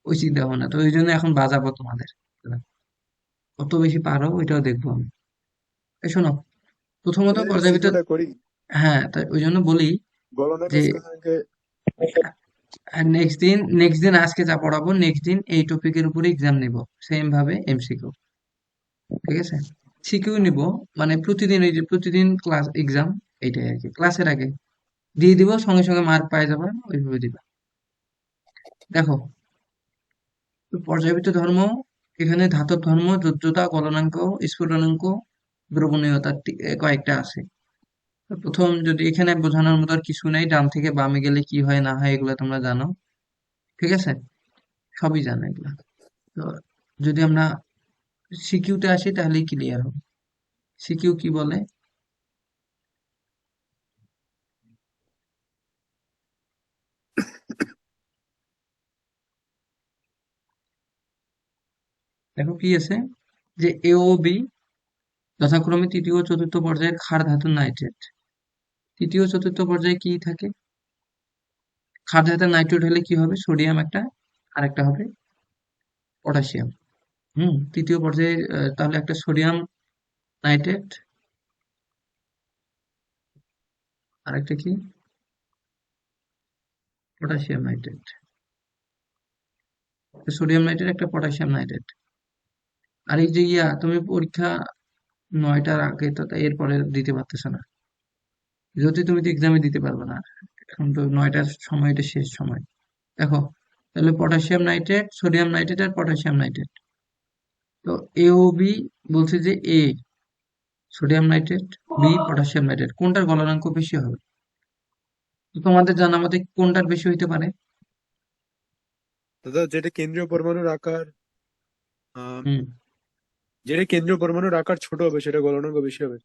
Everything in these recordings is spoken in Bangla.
ওই চিন্তা ভাবনা। তো ওই জন্য এখন বাজাবো তোমাদের, কত বেশি পারো ওইটাও দেখবো আমি। এই শোনো, প্রথমত তাহলে পর্যায়বৃত্ত, সিকিউটা করি। হ্যাঁ তাই ওই জন্য বলি গণনাকে যে স্কয়ারকে। নেক্সট দিন আজকে যা পড়াবো নেক্সট দিন এই টপিকের উপরে এক্সাম নিব, সেম ভাবে এমসিকিউ, ঠিক আছে? সিকিউ নিব, মানে প্রতিদিন, ওই যে প্রতিদিন ক্লাস এক্সাম, এইটাই আর কি, ক্লাসের আগে দিয়ে দিব, সঙ্গে সঙ্গে মার্ক পাই যাবা, ওইভাবে দিবা। দেখো, পর্যায়বৃত্ত ধর্ম, এখানে ধাতব ধর্ম, যোজ্যতা, গলনাঙ্ক, স্ফুটনাঙ্ক, দ্রবণীয়তা কয়েকটা আছে। তো প্রথম, যদি এখানে বোঝানোর মতো আর কিছু নাই, ডান থেকে বামে গেলে কি হয় না হয় এগুলো তোমরা জানো, ঠিক আছে? সবই জানো এগুলা। তো যদি আমরা সিকিউতে আসি তাহলেই ক্লিয়ার হবে। সিকিউ কি বলে? দেখো কি আছে, যে এ ও বি যথাক্রমে তৃতীয় ও চতুর্থ পর্যায়ের ক্ষার ধাতুর নাইট্রেট। তৃতীয় ও চতুর্থ পর্যায়ে কি থাকে? ক্ষার ধাতুর নাইট্রেট হলে কি হবে? সোডিয়াম একটা, আর একটা হবে পটাশিয়াম। তৃতীয় পর্যায়ে তাহলে একটা সোডিয়াম নাইট্রেট, আর একটা কি পটাশিয়াম নাইট্রেট। সোডিয়াম নাইট্রেট, একটা পটাশিয়াম নাইট্রেট। আর এই যে তুমি পরীক্ষা 9টার আগে তো তাই এরপরে দিতে পারতেছো না, যদি তুমি তো এক্সামে দিতে পারবে না। এখন তো 9টার সময়, এটা শেষ সময়। দেখো, তাহলে পটাশিয়াম নাইট্রেট, সোডিয়াম নাইট্রেট আর পটাশিয়াম নাইট্রেট। তো এ ও বি বলছে যে A sodium nitrate, B potassium nitrate, কোনটার গলনাঙ্ক বেশি হবে? তো তোমাদের জানা মতে কোনটার বেশি হইতে পারে? দাদা, যেটা কেন্দ্রীয় পরমাণুর আকার, আহ, হুম যেটা কেন্দ্রীয় পরমাণুর আকার ছোট হবে সেটা গলনাঙ্ক বেশি হবে।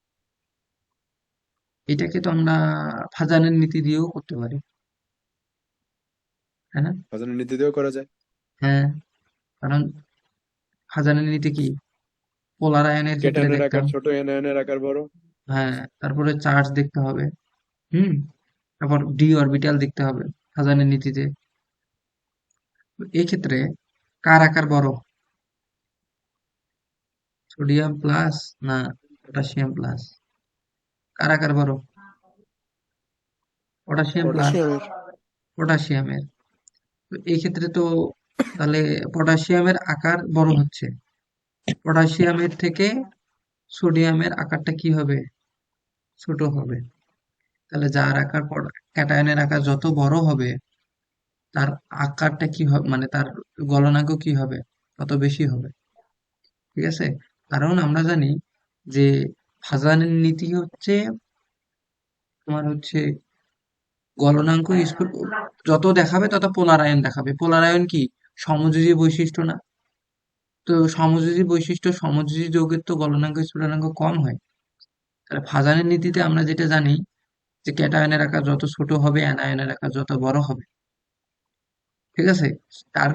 এটাকে তো আমরা ফাজানের নীতি দিয়েও করতে পারি, তাই না? সাধারণ নীতি দিয়েও করা যায়। হ্যাঁ, কারণ ফাজানের নীতি কি, পোলার আয়নের ক্ষেত্রে ক্যাটায়নের দেখতাম। আকার ছোট, এনায়নের আকার বড়। হ্যাঁ, তারপরে চার্জ দেখতে হবে। হুম তারপর ডি অরবিটাল দেখতে হবে ফাজানের নীতিতে। তো এই ক্ষেত্রে কার আকার বড়, সোডিয়াম প্লাস না পটাশিয়াম প্লাস? কার আকার বড়? পটাশিয়াম প্লাস, পটাশিয়ামের। পটাশিয়ামের। তো এই ক্ষেত্রে তো তাহলে পটাশিয়ামের আকার বড় হচ্ছে, পটাশিয়ামের থেকে সোডিয়ামের আকারটা কি হবে? ছোট হবে। তাহলে যার আকার ক্যাটায়নের আকার যত বড় হবে, তার আকারটা কি হবে, মানে তার গলনাঙ্ক কি হবে? তত বেশি হবে, ঠিক আছে? কারণ আমরা জানি যে ফাজানের নীতি হচ্ছে তোমার হচ্ছে গলনাঙ্ক যত দেখাবে তত পোলারায়ন দেখাবে। পোলারায়ন কি, সমযোজী বৈশিষ্ট্য না? তো সমযোজী বৈশিষ্ট্য, সমযোজী যৌগের তো গলনাঙ্ক স্ফুটনাঙ্ক কম হয়। তাহলে ফাজানের নীতিতে আমরা যেটা জানি যে ক্যাটায়নের আকার যত ছোট হবে, অ্যানায়নের আকার যত বড় হবে, ঠিক আছে? তার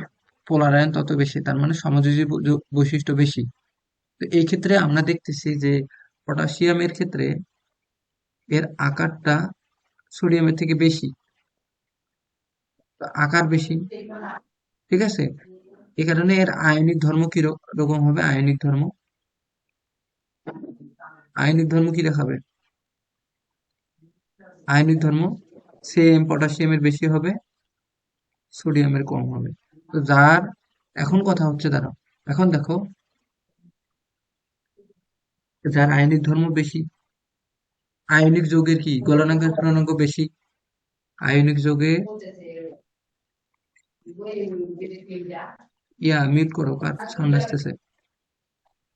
পোলারায়ন তত বেশি, তার মানে সমযোজী বৈশিষ্ট্য বেশি। তো এই ক্ষেত্রে আমরা দেখতেছি যে পটাশিয়ামের ক্ষেত্রে এর আকারটা সোডিয়ামের থেকে বেশি, তো আকার বেশি, ঠিক আছে? এই কারণে এর আয়নিক ধর্ম কি রকম হবে? আয়নিক ধর্ম, আয়নিক ধর্ম কি দেখাবে? আয়নিক ধর্ম সেম, পটাশিয়ামের বেশি হবে, সোডিয়ামের কম হবে। তো যার, এখন কথা হচ্ছে দাঁড়াও, এখন দেখো, যার আয়নিক ধর্ম বেশি, আয়নিক যৌগের কি গলনাঙ্ক স্ফুটনাঙ্ক বেশি? আয়নিক যৌগে, মিউট করো, কার সাউন্ড আসতেছে?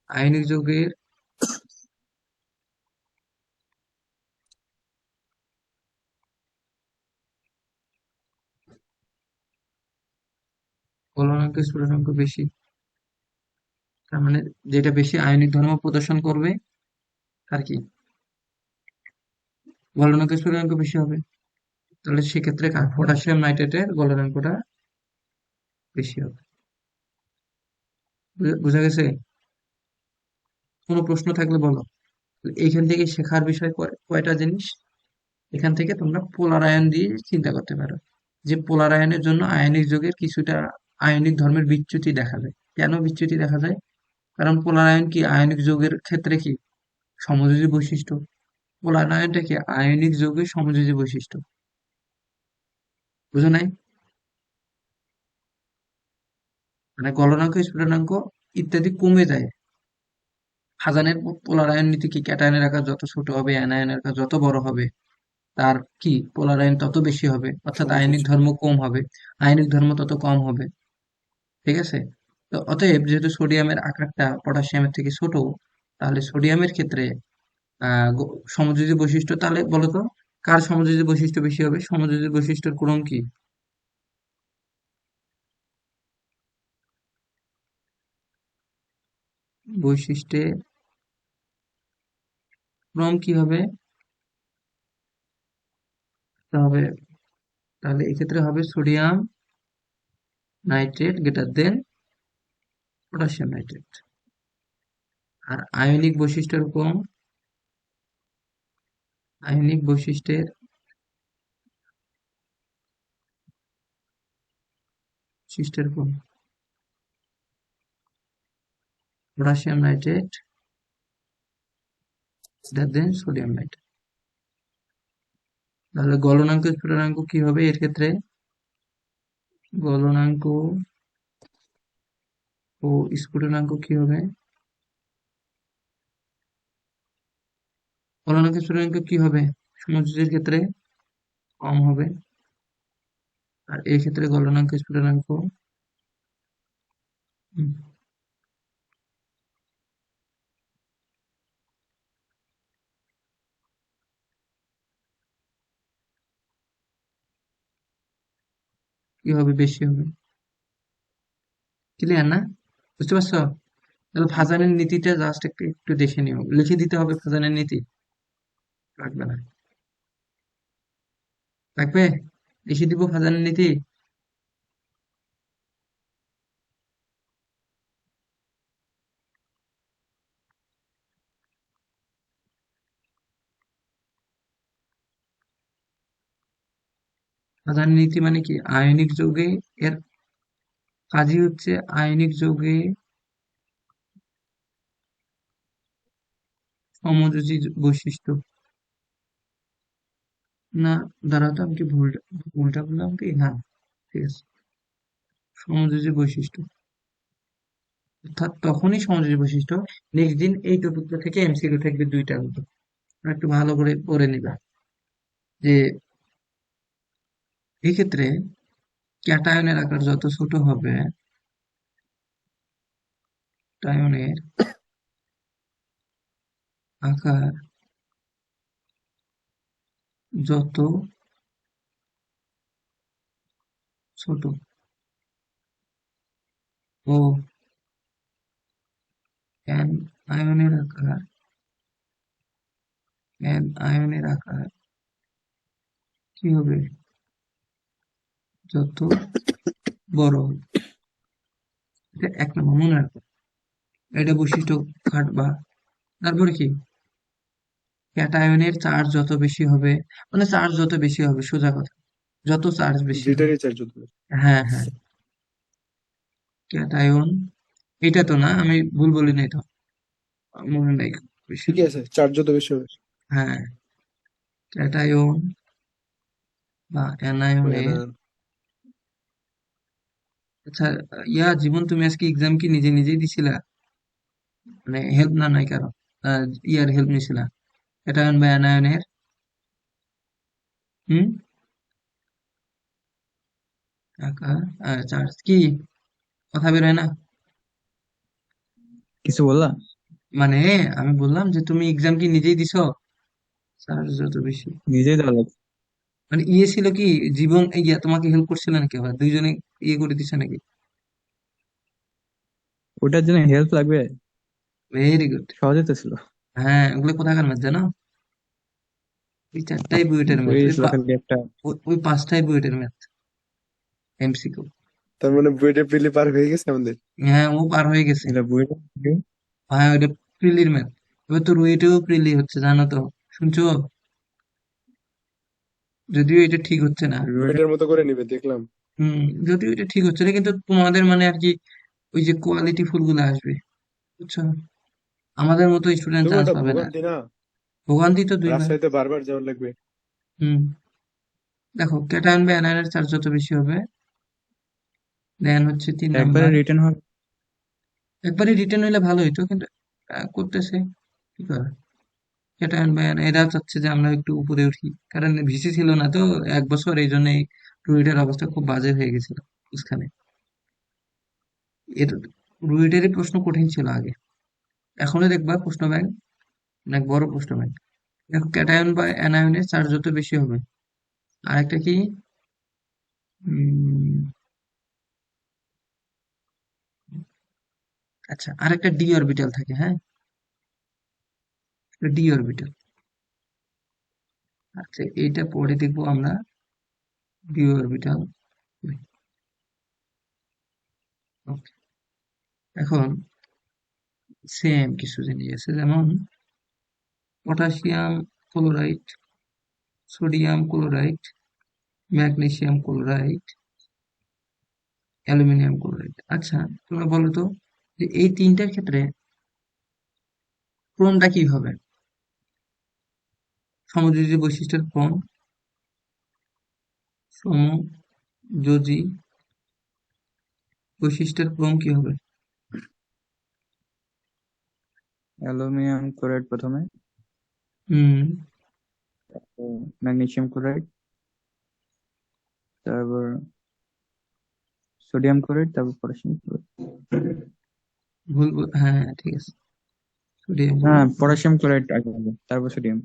আয়নিক যৌগের গলনাঙ্ক স্ফুটনাঙ্ক বেশি, তার মানে যেটা বেশি আয়নিক ধর্ম প্রদর্শন করবে তার কি গলনাঙ্ক স্ফুটনাঙ্ক বেশি হবে। তাহলে সেক্ষেত্রে কার পটাশিয়াম নাইট্রেটের গলনাঙ্কটা বেশি হবে। বুঝা গেছে? কোনো প্রশ্ন থাকলে বলো। এইখান থেকে শেখার বিষয় কয়টা জিনিস, এখান থেকে তোমরা পোলার আয়ন দিয়ে চিন্তা করতে পারো, যে পোলার আয়নের জন্য আয়নিক যৌগের কিছুটা আয়নিক ধর্মের বিচ্যুতি দেখা যায়। কেন বিচ্যুতি দেখা যায়? কারণ পোলার আয়ন কি আয়নিক যৌগের ক্ষেত্রে কি সমযোজী বৈশিষ্ট্য। পোলার আয়নটা কি আয়নিক যৌগের সমযোজী বৈশিষ্ট্য। বুঝো নাই? মানে গলনাঙ্ক, স্ফুটনাঙ্ক ইত্যাদি কমে যায়। হাজানের পোলার আয়ন নীতি কি ক্যাটায়নের আকার যত ছোট হবে অ্যানায়নের আকার যত বড় হবে তার কি পোলার আয়ন তত বেশি হবে, অর্থাৎ আয়নিক সমযোজী। ধর্ম কম হবে, আয়নিক ধর্ম তত কম হবে। ঠিক আছে? তো অতএব যেহেতু সোডিয়ামের আকারটা পটাশিয়ামের থেকে ছোট, তাহলে সোডিয়ামের ক্ষেত্রে সমযোজী বৈশিষ্ট্য, তাহলে বলতো কার সমযোজী বৈশিষ্ট্য বেশি হবে? সমযোজী বৈশিষ্ট্যের ক্রম কি? বৈশিষ্ট্যের ক্রম কি হবে? তা হবে, তাহলে এক্ষেত্রে হবে sodium nitrate greater than potassium nitrate. আর আয়নিক বৈশিষ্ট্যের ক্রম, আয়নিক বৈশিষ্ট্যের ক্রম potassium nitrate greater than sodium nitrate. তাহলে গলনাঙ্ক স্ফুটনাঙ্ক কি হবে এর ক্ষেত্রে? গলনাঙ্ক ও স্ফুটনাঙ্ক কি হবে? গলনাঙ্ক স্ফুটনাঙ্ক কি হবে সমযোজীর ক্ষেত্রে? কম হবে। আর এই ক্ষেত্রে গলনাঙ্ক স্ফুটনাঙ্ক হুম, কি হবে? বেশি হবে। ক্লিয়ার না? বুঝতে পারছো? তাহলে ফাজানের নীতিটা জাস্ট একটু একটু দেখে নিও, লিখে দিতে হবে ফাজানের নীতি। লাগবে না? লাগবে? লিখে দিব ফাজানের নীতি। ফাজানের নীতি মানে কি? আয়নিক যৌগে এর কাজই হচ্ছে আয়নিক যৌগে সমযোজী বৈশিষ্ট্য। না, দাঁড়াও তো, আমি কি ভুলটা ভুলটা বললাম কি? হ্যাঁ, ঠিক আছে। সমযোজী বৈশিষ্ট্য, অর্থাৎ তখনই সমযোজী বৈশিষ্ট্য। নেক্সট দিন এই টপিকটা থেকে এমসিকিউ থাকবে দুইটা মতো, একটু ভালো করে পড়ে নিবা যে এই ক্ষেত্রে ক্যাটায়নের আকার যত ছোট হবে, টায়নের আকার যত ছোট ও আয়নের আকার আয়নের আকার কি হবে? যত বড় হবে। এটা এক নম্বর মনে রাখো, এটা বৈশিষ্ট্য খাটবা। তারপরে কি? ক্যাটায়নের চার্জ যত বেশি হবে, মানে চার্জ যত বেশি হবে, সোজা কথা, যত চার্জ বেশি হবে। যেটারই চার্জ হতে পারে। হ্যাঁ হ্যাঁ, ক্যাটায়ন, এটা তো না, আমি ভুল বলি নাই তো, মনে নাই বেশি। ঠিকই আছে, চার্জ যত বেশি হবে। হ্যাঁ, ক্যাটায়ন বা অ্যানায়নের। না, আচ্ছা, জীবন, তুমি আজকে এক্সাম কি নিজে নিজেই দিছিলা? মানে হেল্প না নাই কারো? ইয়ার হেল্প নিছিলা ক্যাটায়ন বা অ্যানায়নের? হুম? টাকা চার্জ কি? কথা বের হয় না? কিছু বললা? মানে আমি বললাম যে তুমি এক্সাম কি নিজেই দিছো? চার্জ যত বেশি, নিজেই দেওয়া লাগবে। মানে ছিল কি, জীবন তোমাকে হেল্প করছিল নাকি, আবার দুইজনে করে দিছে নাকি? ওটার জন্য হেল্প লাগবে? Very good. সহজে তো ছিল। হ্যাঁ, ওগুলো কোথাকার ম্যাথ জানো? ওই চারটাই বুয়েটের ম্যাথ, বই ছিল খালি একটা। ওই পাঁচটাই বুয়েটের ম্যাথ, এমসিকিউ। তার মানে বুয়েটের প্রিলি পার হয়ে গেছে আমাদের। হ্যাঁ, ও পার হয়ে গেছে। এটা বই। হ্যাঁ, ওইটা প্রিলির ম্যাথ। এবার তো রুয়েটেও প্রিলি হচ্ছে, জানো তো? শুনছো? যদিও এটা ঠিক হচ্ছে না। বুয়েটের মতো করে নিবে দেখলাম। হম, যদিও এটা ঠিক হচ্ছে না, কিন্তু তোমাদের মানে আর কি ওই যে কোয়ালিটি ফুল গুলো আসবে, বুঝছো? আমাদের মতো স্টুডেন্ট তবু চান্স এটা পাবে না। ভোগান্তি না, ভোগান্তি তো 2 বার। রাজশাহীতে বারবার যাওয়ার লাগবে। হুম। দেখো, ক্যাটায়ন বা অ্যানায়নের চার্জ যত বেশি হবে, দেন হচ্ছে 3 নাম্বার। একবারে রিটার্ন হবে। একবারই রিটার্ন হইলে ভালো হইতো, কিন্তু করতেছে কি করে। ক্যাটায়ন বা অ্যানায়ন এরা চাচ্ছে যে আমরা একটু উপরে উঠি, কারণ ভিসি ছিল না তো 1 বছর, এই জন্য রুইটার অবস্থা খুব বাজে হয়ে গেছিল বুঝখানে। এর রুইটারই প্রশ্ন কঠিন ছিল আগে, এখনো দেখবা প্রশ্ন ব্যাংক অনেক বড় প্রশ্ন ব্যাংক। দেখো, ক্যাটায়ন বা অ্যানায়নের চার্জ যত বেশি হবে, আরেকটা কি, উম, আচ্ছা, আরেকটা ডি অরবিটাল থাকে, হ্যাঁ, ডি অরবিটাল। আচ্ছা, এইটা পরে দেখবো আমরা, ডি অরবিটাল। ওকে, এখন সেম কিছু জিনিস আছে, যেমন potassium chloride, sodium chloride, magnesium chloride, aluminium chloride. আচ্ছা, তোমরা বলো তো যে এই তিনটার ক্ষেত্রে ক্রমটা কি হবে? সমযোজী বৈশিষ্ট্যের ক্রম, সমযোজী বৈশিষ্ট্যের ক্রম কি হবে? অ্যালুমিনিয়াম ক্লোরাইড প্রথমে, হুম। ম্যাগনেসিয়াম ক্লোরাইড, তারপর সোডিয়াম ক্লোরাইড, তারপর পটাশিয়াম ক্লোরাইড। হ্যাঁ, ঠিক আছে, সোডিয়াম হ্যাঁ, ক্লোরাইড। পটাশিয়াম ক্লোরাইড আগে হবে, তারপর সোডিয়াম।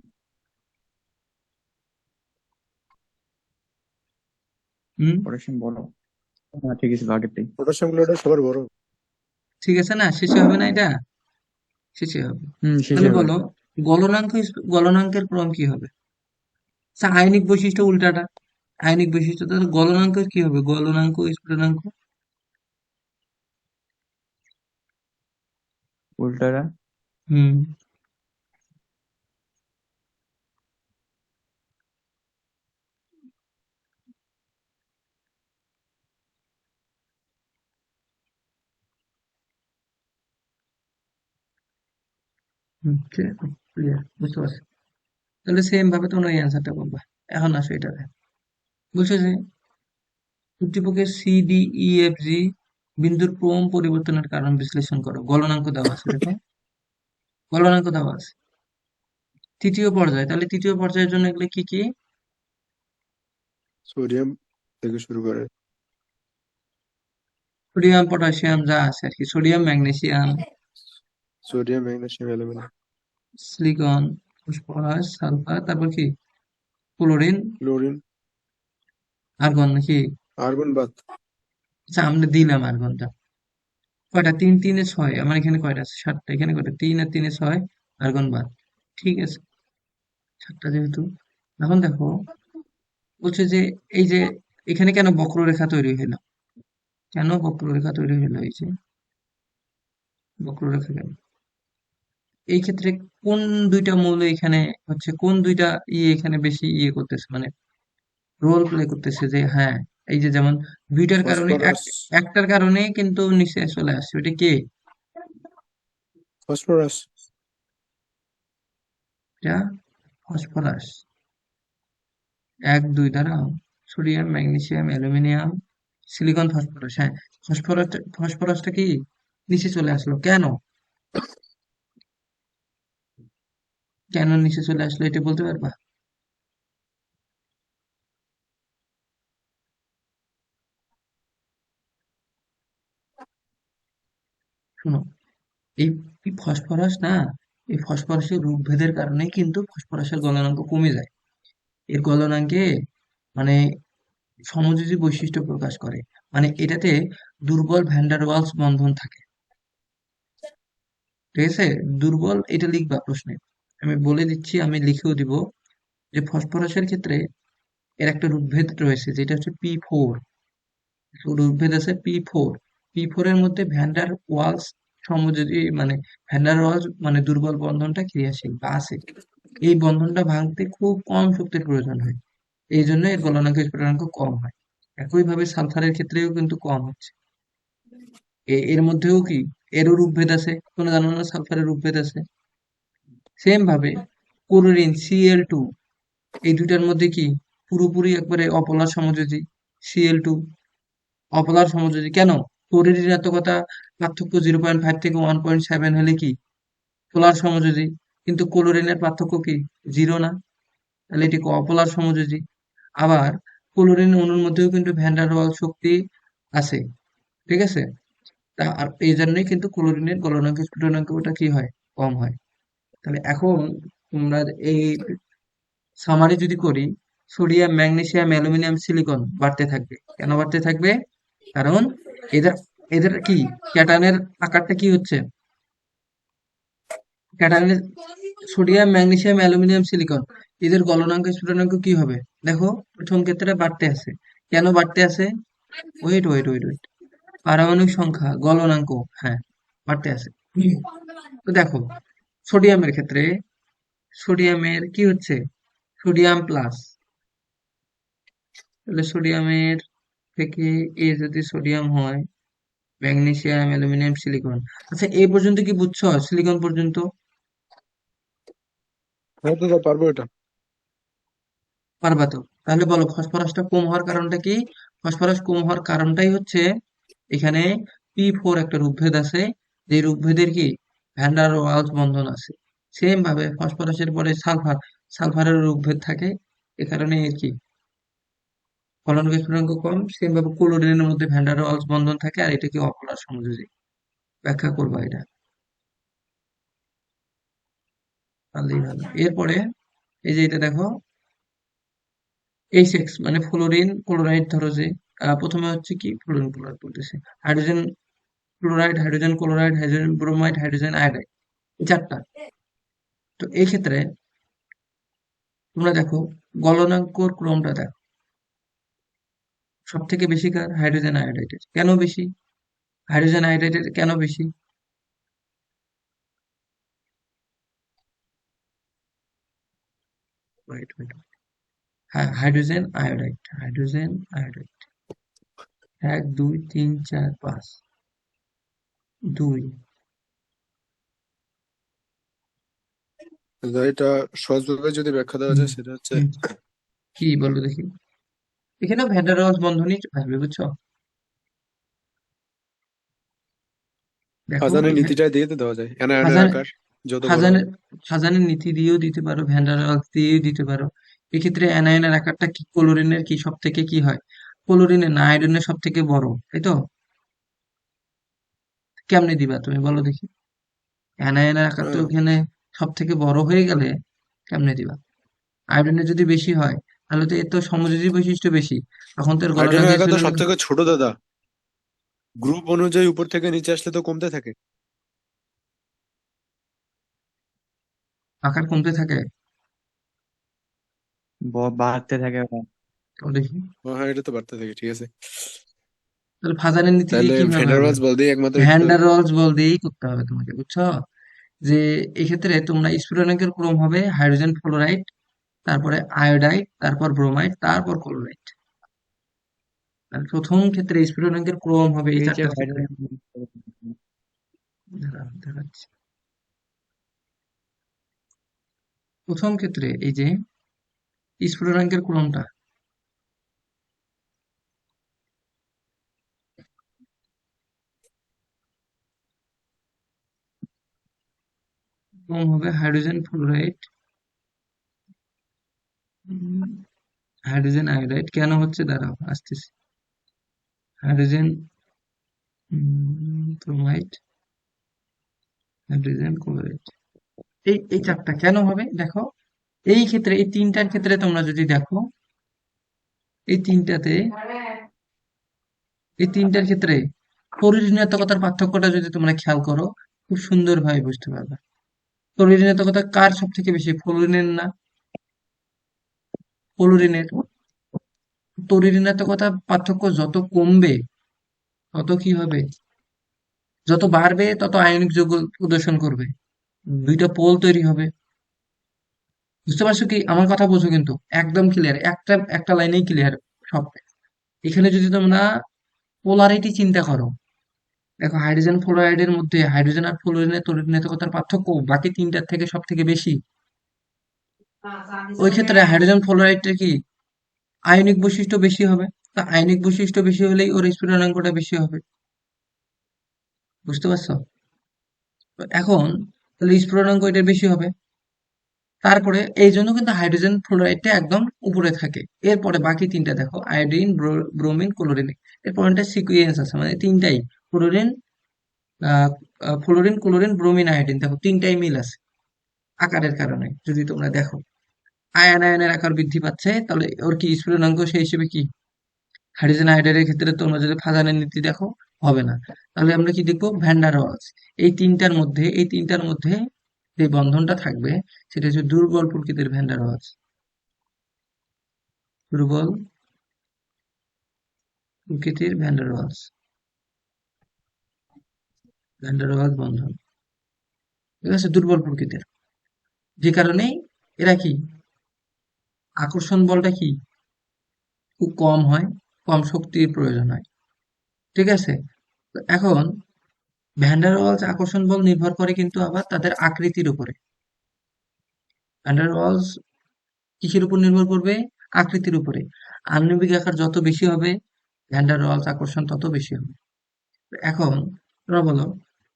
হুম। পটাশিয়াম বড়। হ্যাঁ, ঠিক আছে, আগেরটাই। পটাশিয়াম ক্লোরাইড সবার বড়। ঠিক আছে না, শেষে হবে না এটা? শেষে হবে। শেষে তাহলে হবে। বলো, গলনাঙ্ক গলনাঙ্কের ক্রম কি হবে? আচ্ছা, আয়নিক বৈশিষ্ট্য উল্টাটা, আয়নিক বৈশিষ্ট্য, তাহলে গলনাঙ্কের কি হবে? গলনাঙ্ক, স্ফুটনাঙ্ক। উল্টারা। হুম। ক্লিয়ার, বুঝতে পারছি। তাহলে সেম ভাবে তোমরা এই অ্যান্সারটা করবা। এখন আসো এটাতে, বলছে যে উদ্দীপকের C D E F G বিন্দুর ক্রম পরিবর্তনের কারণ বিশ্লেষণ করো। গলনাঙ্ক দেওয়া আছে, দেখো, গলনাঙ্ক দেওয়া আছে। তৃতীয় পর্যায়, তাহলে তৃতীয় পর্যায়ের জন্য এগুলো কি কি? সোডিয়াম থেকে শুরু করে। সোডিয়াম, পটাশিয়াম যা আছে আর কি, sodium, magnesium, sodium, magnesium, aluminium, silicon, phosphorus, sulphur, তারপর কি, ক্লোরিন, ক্লোরিন, আর্গন নাকি? আর্গন বাদ। আচ্ছা, আমরা দিলাম আর্গনটা। কয়টা? 3 3 এ 6, আমার এখানে কয়টা আছে? 7টা। এখানে কয়টা? 3 আর 3 এ 6, আর্গন বাদ। ঠিক আছে, 7টা যেহেতু। এখন দেখো, বলছে যে এই যে এখানে কেন বক্ররেখা তৈরি হলো? কেন বক্ররেখা তৈরি হলো? এই যে বক্ররেখা কেন? এই ক্ষেত্রে কোন 2টা মৌল এখানে হচ্ছে, কোন 2টা এখানে বেশি করতেছে, মানে রোল প্লে করতেছে, যে হ্যাঁ, এই যে যেমন 2টার কারণে ফসফরাস, একটার কারণে কিন্তু নিচে চলে আসছে, ওটা কে? ফসফরাস। এটা ফসফরাস। 1 2 দ্বারা sodium, magnesium, aluminium, silicon, phosphorus. হ্যাঁ, ফসফরাসটা কি নিচে চলে আসলো কেন? কেন নিচে চলে আসলো এটা বলতে পারবা? শোনো, এই এই ফসফরাস না, এই ফসফরাসের রূপভেদের কারণে কিন্তু ফসফরাসের গলনাঙ্ক কমে যায়। এর গলনাঙ্কে মানে সমযোজী বৈশিষ্ট্য প্রকাশ করে, মানে এটাতে দুর্বল ভ্যান ডার ওয়ালস বন্ধন থাকে। ঠিক আছে, দুর্বল, এটা লিখবা প্রশ্নে, আমি বলে দিচ্ছি, আমি লিখেও দিব, যে ফসফরাসের ক্ষেত্রে এর একটা রূপভেদ রয়েছে, যেটা হচ্ছে P4। রূপভেদ আছে P4। P4 এর মধ্যে ভ্যান্ডার ওয়ালস সমযোজী, মানে ভ্যান্ডার ওয়ালস মানে দুর্বল বন্ধনটা ক্রিয়াশীল বা আছে। এই বন্ধনটা ভাঙতে খুব কম শক্তির প্রয়োজন হয়, এই জন্য এর গলনাঙ্ক স্ফুটনাঙ্ক কম হয়। একইভাবে সালফারের ক্ষেত্রেও কিন্তু কম হচ্ছে। এর মধ্যেও কি এরও রূপভেদ আছে, তোমরা জানো না সালফারের রূপভেদ আছে। সেম ভাবে ক্লোরিন Cl2, এই দুইটার মধ্যে কি পুরোপুরি একবারে অপোলার সমযোজী। Cl2 অপোলার সমযোজী কেন? ক্লোরিন ঋণাত্মকতা পার্থক্য 0.5 থেকে 1.7 হলে কি পোলার সমযোজী, কিন্তু ক্লোরিনের পার্থক্য কি জিরো না, তাহলে এটি অপোলার সমযোজী। আবার ক্লোরিন অণুর মধ্যেও কিন্তু ভ্যান ডার ওয়াল শক্তি আছে, ঠিক আছে। আর এই জন্যই কিন্তু ক্লোরিনের গলনাঙ্ক স্ফুটনাঙ্কটা কি হয়, কম হয়। তাহলে এখন তোমরা এই সামারি যদি করি, সোডিয়াম ম্যাগনেসিয়াম অ্যালুমিনিয়াম সিলিকন বাড়তে থাকবে। কেন বাড়তে থাকবে? কারণ এদের এদের কি ক্যাটায়নের আকারটা কি হচ্ছে, ক্যাটায়নের সোডিয়াম ম্যাগনেসিয়াম অ্যালুমিনিয়াম সিলিকন এদের গলনাঙ্ক স্ফুটনাঙ্ক কি হবে? দেখো প্রথম ক্ষেত্রে বাড়তে আছে। কেন বাড়তে আছে? ওয়েট ওয়েট ওয়েট ওয়েট পারমাণবিক সংখ্যা গলনাঙ্ক, হ্যাঁ বাড়তে আছে। তো দেখো সোডিয়ামের ক্ষেত্রে সোডিয়ামের কি হচ্ছে, সোডিয়াম প্লাস, তাহলে সোডিয়ামের থেকে এ যদি সোডিয়াম হয়, ম্যাগনেসিয়াম অ্যালুমিনিয়াম সিলিকন। আচ্ছা এই পর্যন্ত কি বুঝছো, সিলিকন পর্যন্ত? হ্যাঁ দাদা, পারবো এটা। পারবা তো? তাহলে বলো ফসফরাসটা কম হওয়ার কারণটা কি? ফসফরাস কম হওয়ার কারণটাই হচ্ছে এখানে P4 একটা রূপভেদ আছে, যে রূপভেদের কি ভ্যান ডার ওয়ালস বন্ধন আছে। সেম ভাবে ফসফরাসের পরে সালফার, সালফারের রূপভেদ থাকে, এ কারণে এর কি ফলন স্ফুটনাঙ্ক কম। সেম ভাবে ক্লোরিনের মধ্যে ভ্যান ডার ওয়ালস বন্ধন থাকে, আর এটা কি অপোলার সমযোজী। ব্যাখ্যা করবো এটা, তাহলেই ভালো। এরপরে এই যে এটা দেখো H6 মানে ফ্লোরিন ক্লোরাইড, ধরো যে প্রথমে হচ্ছে কি ফ্লোরিন ক্লোরাইড বলতেছে, hydrogen chloride, hydrogen chloride, hydrogen bromide, hydrogen iodide, এই চারটা। তো এই ক্ষেত্রে তোমরা দেখো গলনাঙ্কর ক্রমটা দেখো, সব থেকে বেশি কার হাইড্রোজেন আয়োডাইডের। কেন বেশি হাইড্রোজেন আয়োডাইডের, কেন বেশি? ওয়েট ওয়েট, হ্যাঁ হাইড্রোজেন আয়োডাইড, হাইড্রোজেন আয়োডাইড 1 2 3 4 5 2। দাদা এটা সহজভাবে যদি ব্যাখ্যা দেওয়া হুম যায় সেটা হচ্ছে হুম, কি বলো দেখি। এখানেও ভ্যান ডার ওয়ালস বন্ধনই আসবে, বুঝছো? দেখো হাজানের এখানে নীতিটা দিয়ে তো দেওয়া যায়, অ্যানায়নের হাজার আকার যত বড় হাজানের হবে। হাজানের নীতি দিয়েও দিতে পারো, ভ্যান ডার ওয়ালস দিয়েও দিতে পারো। এক্ষেত্রে অ্যানায়নের আকারটা কি ক্লোরিনের কি সব থেকে কি হয়, ক্লোরিনের না আয়োডিনের সব থেকে বড়, তাই তো? কেমনে দিবা তুমি বলো দেখি, অ্যানায়নের আকার তো আহ, এখানে সব থেকে বড় হয়ে গেলে কেমনে দিবা? আয়োডিনের যদি বেশি হয় তাহলে তো এর তো সমযোজী বৈশিষ্ট্য বেশি, তখন তো এর গলনাঙ্ক হাইড্রোজেনের আকার তো স্ফুটনাঙ্ক সব থেকে ছোট দাদা। গ্রুপ অনুযায়ী উপর থেকে নিচে আসলে তো কমতে থাকে। আকার কমতে থাকে। বাড়তে থাকে ওরা। তো দেখি, ও হ্যাঁ, এটা তো বাড়তে থাকে, ঠিক আছে। তাহলে ফাজানের নীতি দিয়ে তাহলে কিভাবে হবে? ভ্যান্ডারওয়ালস বল দিয়ে একমাত্র ভ্যান এটা। ডার ওয়ালস বল দিয়েই করতে হবে তোমাকে, বুঝছো? যে এক্ষেত্রে তোমরা স্ফুটনাঙ্কের ক্রম হবে হাইড্রোজেন ফ্লোরাইড, তারপরে আয়োডাইড, তারপর ব্রোমাইড, তারপর ক্লোরাইড। মানে প্রথম ক্ষেত্রে স্ফুটনাঙ্কের ক্রম হবে এই নিচে চারটার ক্ষেত্রে। হাইড্রোজেন। দাঁড়াও, দেখাচ্ছি। প্রথম ক্ষেত্রে এই যে স্ফুটনাঙ্কের ক্রমটা ক্রম হবে হাইড্রোজেন ফ্লোরাইড, হাইড্রোজেন আয়োডাইড। কেন হচ্ছে দাঁড়াও আসতেছি, হাইড্রোজেন ব্রোমাইড, হাইড্রোজেন ক্লোরাইড, এই এই চারটা কেন হবে দেখো। এই ক্ষেত্রে এই তিনটার ক্ষেত্রে তোমরা যদি দেখো, এই তিনটাতে, এই তিনটার ক্ষেত্রে পরিঋণাত্মকতার পার্থক্যটা যদি তোমরা খেয়াল করো, খুব সুন্দরভাবে বুঝতে পারবে। পরিঋণাত্মকতা কার সব থেকে বেশি, ফ্লোরিনের না ক্লোরিনের? পরিঋণাত্মকতা পার্থক্য যত কমবে তত কি হবে, যত বাড়বে তত আয়নিক যৌগ প্রদর্শন করবে, দুইটা পোল তৈরি হবে। বুঝতে পারছো কি, আমার কথা বোঝো কিন্তু, একদম ক্লিয়ার, একটা একটা লাইনেই ক্লিয়ার সব। এখানে যদি তোমরা পোলারিটি চিন্তা করো, দেখো হাইড্রোজেন ফ্লোরাইডের মধ্যে হাইড্রোজেন আর ফ্লোরিনের তড়িৎ পার্থক্য বাকি তিনটার থেকে সব থেকে বেশি। ওই ক্ষেত্রে হাইড্রোজেন ফ্লোরাইডটা কি আয়নিক বৈশিষ্ট্য বেশি হবে। তা আয়নিক বৈশিষ্ট্য বেশি হলেই ওর স্ফুটনাঙ্কটা বেশি হবে। বুঝতে পারছো? তো এখন তাহলে স্ফুটনাঙ্ক এটা বেশি হবে। তারপরে এই জন্য কিন্তু হাইড্রোজেন ফ্লোরাইডটা একদম উপরে থাকে। এরপরে বাকি তিনটা দেখো, আয়োডিন, ব্রোমিন, ক্লোরিন। এরপর একটা সিকুয়েন্স আছে, মানে তিনটাই fluorine, fluorine, chlorine, bromine, iodine, দেখো তিনটাই মিল আছে আকারের কারণে। যদি তোমরা দেখো আয়নের আকার বৃদ্ধি পাচ্ছে, তাহলে ওর কি স্ফুটনাঙ্ক সেই হিসেবে কি হাইড্রোজেন আয়োডাইডের ক্ষেত্রে তোমরা যদি ফাজানের নীতি দেখো হবে না। তাহলে আমরা কি দেখবো, ভ্যান ডার ওয়ালস। এই তিনটার মধ্যে যে বন্ধনটা থাকবে সেটা হচ্ছে দুর্বল প্রকৃতির ভ্যান ডার ওয়ালস। দুর্বল প্রকৃতির van der Waals, van der Waals বন্ধন, ঠিক আছে, দুর্বল প্রকৃতির। যে কারণে এরা কি আকর্ষণ বলটা কি খুব কম হয়, কম শক্তির প্রয়োজন হয়। ঠিক আছে? তো এখন ভ্যান ডার ওয়ালস আকর্ষণ বল নির্ভর করে কিন্তু আবার তাদের আকৃতির উপরে। ভ্যান ডার ওয়ালস কিসের উপর নির্ভর করবে? আকৃতির উপরে। আণবিক আকার যত বেশি হবে, ভ্যান ডার ওয়ালস আকর্ষণ তত বেশি হবে। এখন তোমরা বলো,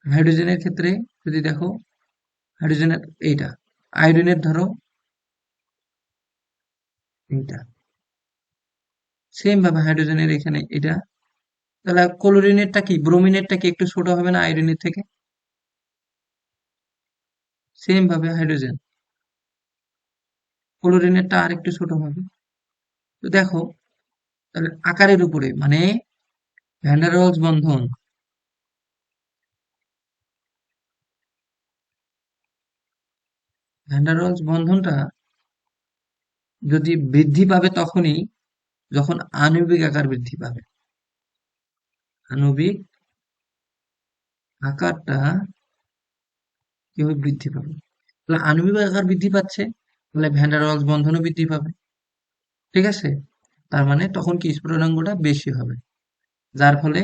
হাইড্রোজেনের ক্ষেত্রে যদি দেখো, হাইড্রোজেনের এইটা, আয়োডিনের ধরো এইটা, সেম ভাবে হাইড্রোজেনের এখানে এটা, তাহলে ক্লোরিনেরটা কি, ব্রোমিনেরটা কি একটু ছোট হবে না আয়োডিনের থেকে? সেম ভাবে হাইড্রোজেন, ক্লোরিনেরটা আর একটু ছোট হবে। তো দেখো, তাহলে আকারের উপরে মানে ভ্যান ডার ওয়ালস বন্ধন, ভ্যান ডার ওয়ালস বন্ধনটা যদি বৃদ্ধি পাবে তখনই যখন আণবিক আকার বৃদ্ধি পাবে। আণবিক আকারটা কিভাবে বৃদ্ধি পাবে? তাহলে আণবিক আকার বৃদ্ধি পাচ্ছে, তাহলে ভ্যান ডার ওয়ালস বন্ধনও বৃদ্ধি পাবে। ঠিক আছে? তার মানে তখন কি স্ফুটনাঙ্কটা বেশি হবে, যার ফলে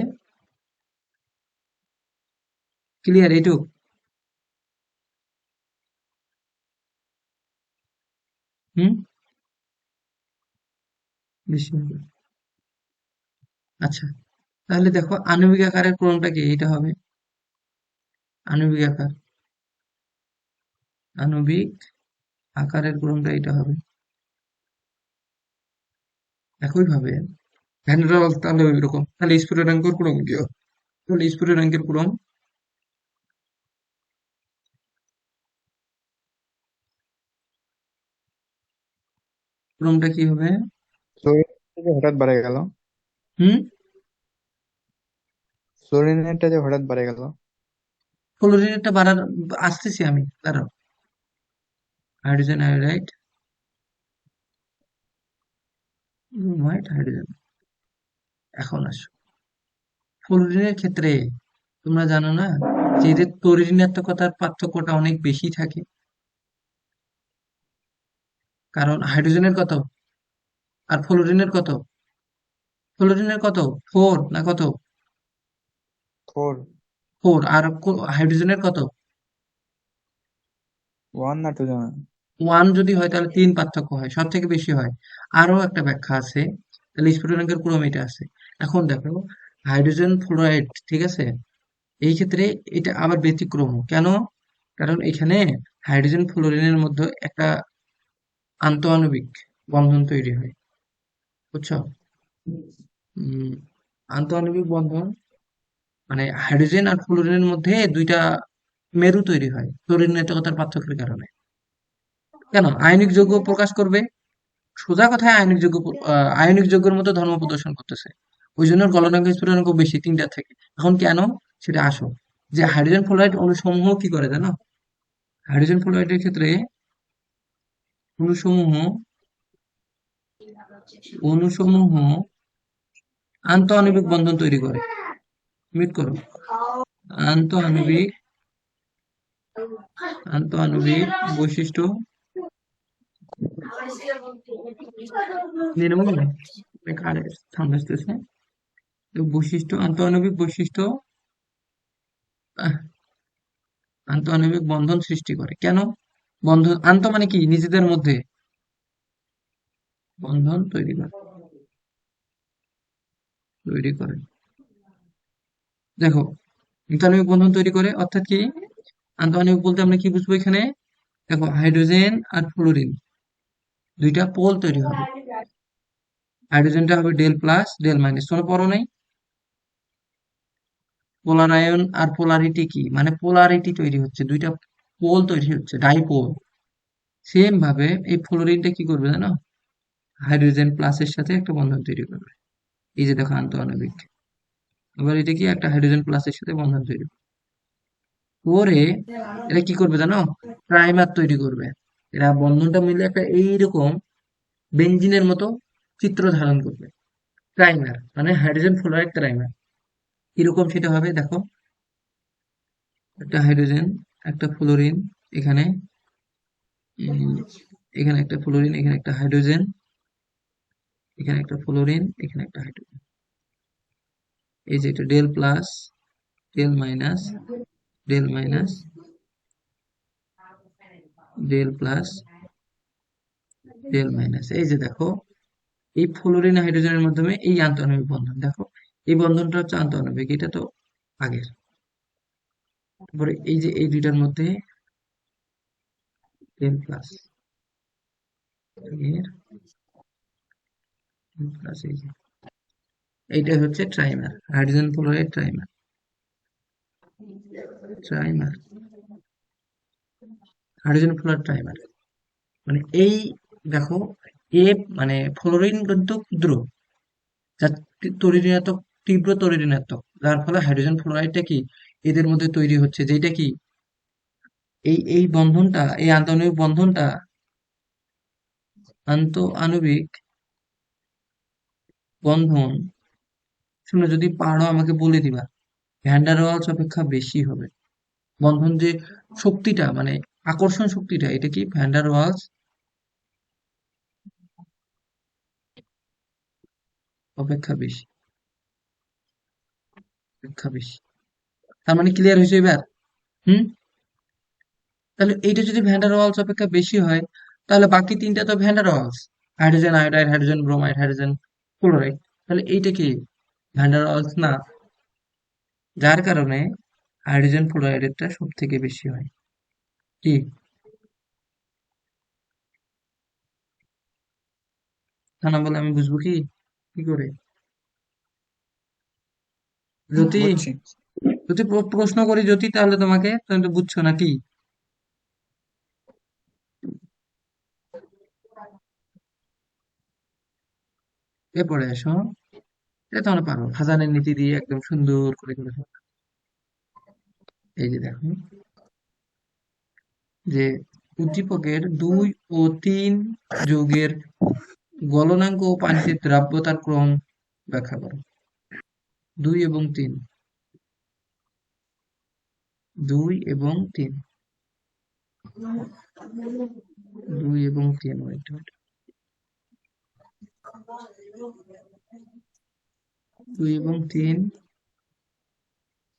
ক্লিয়ার এইটুক? হুম, বেশি হবে। আচ্ছা, তাহলে দেখো আণবিক আকারের ক্রমটা কি এটা হবে। আণবিক আকার, আণবিক আকারের ক্রমটা এটা হবে। একইভাবে ভ্যান ডার ওয়ালস তাহলে ওই রকম, তাহলে স্ফুটনাঙ্কের ক্রম কি হবে? তাহলে স্ফুটনাঙ্কের ক্রমটা কি হবে? ফ্লোরিনেটটা যে হঠাৎ বেড়ে গেল, হুম, ফ্লোরিনেটটা যে হঠাৎ বেড়ে গেল। ক্লোরিনেরটা বাড়ার আসতেছি আমি, দাঁড়াও। Hydrogen iodide, white hydrogen. এখন আসো ফ্লোরিনের ক্ষেত্রে, তোমরা জানো না যে এদের তড়িৎ-ঋণাত্মকতার পার্থক্যটা অনেক বেশি থাকে। কারণ হাইড্রোজেনের কত আর ফ্লোরিনের কত? ফ্লোরিনের কত, 4 না কত? 4, 4। আর হাইড্রোজেনের কত? 1 না 2 জানা। 1 যদি হয় তাহলে 3 পার্থক্য হয়, সব থেকে বেশি হয়। আরো একটা ব্যাখ্যা আছে, তাহলে স্ফুটনাঙ্কের ক্রম এটা আছে। এখন দেখো হাইড্রোজেন ফ্লোরাইড, ঠিক আছে, এই ক্ষেত্রে এটা আবার ব্যতিক্রম। কেন? কারণ এখানে হাইড্রোজেন ফ্লোরিনের মধ্যে একটা আন্তঃআণবিক বন্ধন তৈরি হয়। বুঝছো? উম, আন্তঃআণবিক বন্ধন মানে হাইড্রোজেন আর ফ্লোরিনের মধ্যে দুইটা মেরু তৈরি হয় তড়িৎ-ঋণাত্মকতার পার্থক্যের কারণে। কেন? আয়নিক যৌগ প্রকাশ করবে, সোজা কথায় আয়নিক যৌগ, আয়নিক যৌগের মতো ধর্ম প্রদর্শন করতেছে। ওই জন্য গলনাঙ্ক স্ফুটনাঙ্ক বেশি তিনটার থেকে। এখন কেন সেটা আসো, যে হাইড্রোজেন ফ্লোরাইড অণুসমূহ কি করে জানো? হাইড্রোজেন ফ্লোরাইডের ক্ষেত্রে অণুসমূহ অণুসমূহ আন্তঃআণবিক বন্ধন তৈরি করে। মিট করো, আন্তঃআণবিক আন্তঃআণবিক বৈশিষ্ট্য নির্মূল এখানে সামনে আসতেছে। তো বৈশিষ্ট্য, আন্তঃআণবিক বৈশিষ্ট্য আহ, আন্তঃআণবিক বন্ধন সৃষ্টি করে। কেন? বন্ধন, আন্ত মানে কি? নিজেদের মধ্যে বন্ধন তৈরি করে। দেখো, আন্তঃআণবিক বন্ধন তৈরি করে অর্থাৎ কি? আন্তঃআণবিক বলতে আমরা কি বুঝবো এখানে? দেখো, হাইড্রোজেন আর ফ্লোরিন দুইটা পোল তৈরি হবে। হাইড্রোজেনটা হবে ডেল প্লাস ডেল মাইনাস, তোমরা পড়ো নাই? পোলার আয়ন আর পোলারিটি কি? মানে পোলারিটি তৈরি হচ্ছে, দুইটা পোল তৈরি হচ্ছে, ডাইপোল। সেম ভাবে এই ফ্লোরিনটা কি করবে জানো? হাইড্রোজেন প্লাসের সাথে একটা বন্ধন তৈরি করবে। এই যে দেখো আন্তঃআণবিক। আবার এটা কি? একটা হাইড্রোজেন প্লাসের সাথে বন্ধন তৈরি করে এটা কি করবে জানো? ট্রাইমার তৈরি করবে। এরা বন্ধনটা মিলে একটা এইরকম বেনজিনের মতো চিত্র ধারণ করবে। ট্রাইমার মানে হাইড্রোজেন ফ্লোরাইড ট্রাইমার। কিরকম সেটা হবে দেখো, একটা হাইড্রোজেন, একটা ফ্লোরিন, এখানে উম, এখানে একটা ফ্লোরিন, এখানে একটা হাইড্রোজেন, এখানে একটা ফ্লোরিন, এখানে একটা হাইড্রোজেন। এই যে এটা del plus del minus del minus del plus del minus. এই যে দেখো, এই ফ্লোরিন হাইড্রোজেনের মাধ্যমে এই আন্তঃআণবিক বন্ধন, দেখো এই বন্ধনটা হচ্ছে আন্তঃআণবিক, এটা তো আগের। তারপরে এই যে এই দুইটার মধ্যে ডেল প্লাস এর প্লাস, এই যে এইটা হচ্ছে ট্রাইমার, হাইড্রোজেন ফ্লোরাইড ট্রাইমার। ট্রাইমার হাইড্রোজেন ফ্লোরাইড ট্রাইমার মানে এই, দেখো, এ মানে ফ্লোরিন কিন্তু ক্ষুদ্র, যার তড়িৎ তীব্র তড়িৎ ঋণাত্মক, যার ফলে হাইড্রোজেন ফ্লোরাইডটা কি এদের মধ্যে তৈরি হচ্ছে, যেটা কি এই বন্ধনটা, এই আন্তঃআণবিক বন্ধনটা, আন্তঃআণবিক বন্ধন, শুনে যদি পারো আমাকে বলে দিবা, ভ্যান ডার ওয়ালস অপেক্ষা বেশি হবে। বন্ধন যে শক্তিটা মানে আকর্ষণ শক্তিটা, এটা কি ভ্যান ডার ওয়ালস অপেক্ষা বেশি, অপেক্ষা বেশি। তার মানে ক্লিয়ার হয়েছে এবার? হুম। তাহলে এইটা যদি ভ্যান ডার ওয়ালস অপেক্ষা বেশি হয়, তাহলে বাকি তিনটা তো van der Waals, hydrogen iodide, hydrogen bromide, hydrogen chloride. তাহলে এইটা কি ভ্যান ডার ওয়ালস না, যার কারণে হাইড্রোজেন ফ্লোরাইডেরটা সব থেকে বেশি হয়। কি? তা না বলে আমি বুঝবো কি? কি করে? যদি বুঝছি। যদি প্রশ্ন করি যদি, তাহলে তোমাকে, তুমি তো বুঝছো না কি? এরপরে আসো, এটা তোমরা পারো, ফাজানের নীতি দিয়ে একদম সুন্দর করে করে ফেলো। এই যে দেখো, যে উদ্দীপকের 2 ও 3 যৌগের গলনাঙ্ক ও পানিতে দ্রাব্যতার ক্রম ব্যাখ্যা করো। 2 এবং 3, 2 এবং 3, 2 এবং 3, ওয়েট ওয়েট, 2 এবং 3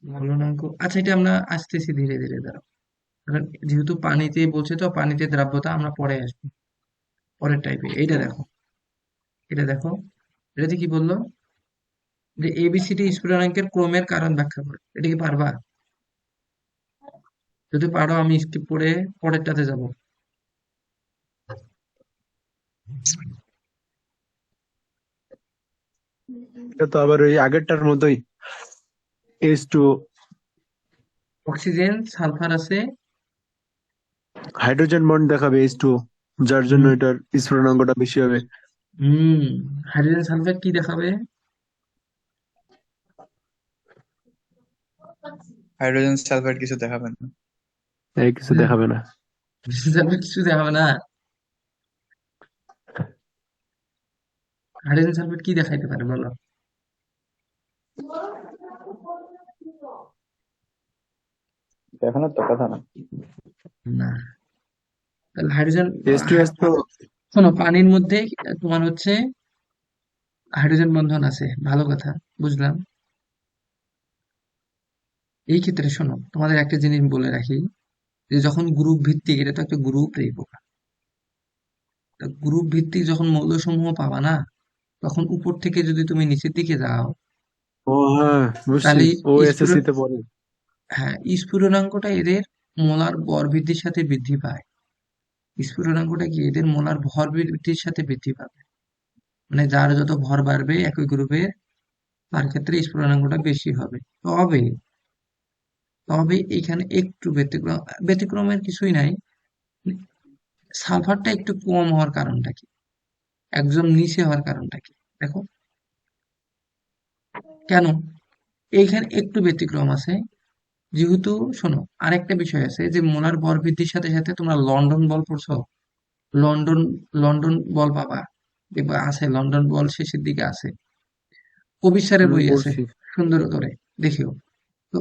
গলনাঙ্ক। আচ্ছা, এটা আমরা আসতেছি ধীরে ধীরে, দাঁড়াও। কারণ যেহেতু পানিতে বলছে, তো পানিতে দ্রাব্যতা আমরা পরে আসবো, পরের টাইপে। এইটা দেখো, এটা দেখো, এটাতে কি বললো? যে এবিসিডি স্ফুটনাঙ্কের ক্রমের কারণ ব্যাখ্যা করো। এটা কি পারবা? যদি পারো আমি স্কিপ করে পরেরটাতে যাব। এটা তো আবার ওই আগেরটার মতোই, H2, অক্সিজেন সালফার আছে। হাইড্রোজেন বন্ড দেখাবে H2, যার জন্য হুম। এটার স্ফুটনাঙ্কটা বেশি হবে। হুম। হাইড্রোজেন সালফার কি দেখাবে? হাইড্রোজেন সালফাইড কিছু দেখাবেন না। এই কিছু হ্যাঁ, দেখাবে না। হাইড্রোজেন সালফার কিছু দেখাবে না। হাইড্রোজেন সালফার কি দেখাইতে পারে বলো? দেখানোর তো কথা না। না। তাহলে হাইড্রোজেন, H2S তো শোনো, পানির মধ্যে তোমার হচ্ছে হাইড্রোজেন বন্ধন আছে, ভালো কথা, বুঝলাম। এই ক্ষেত্রে শোনো, তোমাদের একটা জিনিস বলে রাখি, যে যখন গ্রুপ ভিত্তিক, এটা তো একটা গ্রুপ রে পোকা, গ্রুপ ভিত্তিক যখন মৌলসমূহ পাবা না, তখন উপর থেকে যদি তুমি নিচের দিকে যাও, ও হ্যাঁ, বুঝছি। তাহলে ও স্ফুরণ, এসএসসি তে পড়ে। হ্যাঁ, স্ফুটনাঙ্কটা এদের মোলার ভর বৃদ্ধির সাথে বৃদ্ধি পায়। স্ফুটনাঙ্কটা কি এদের মোলার ভর বৃদ্ধির সাথে বৃদ্ধি পাবে, মানে যার যত ভর বাড়বে একই গ্রুপের, তার ক্ষেত্রে স্ফুটনাঙ্কটা বেশি হবে। তবে তবে এখানে একটু ব্যতিক্রম, ব্যতিক্রমের কিছুই নাই। সালফারটা একটু কম হওয়ার কারণটা কি, একদম নিচে হওয়ার কারণটা কি, দেখো কেন, এইখানে একটু ব্যতিক্রম আছে। যেহেতু শোনো, আরেকটা বিষয় আছে যে মোলার ভর বৃদ্ধির সাথে সাথে তোমরা লন্ডন বল পড়ছো, লন্ডন, লন্ডন বল পাবা, দেখবা আছে, লন্ডন বল শেষের দিকে আছে, কবির স্যারের বই আছে, পড়ছি। সুন্দর করে দেখিও। তো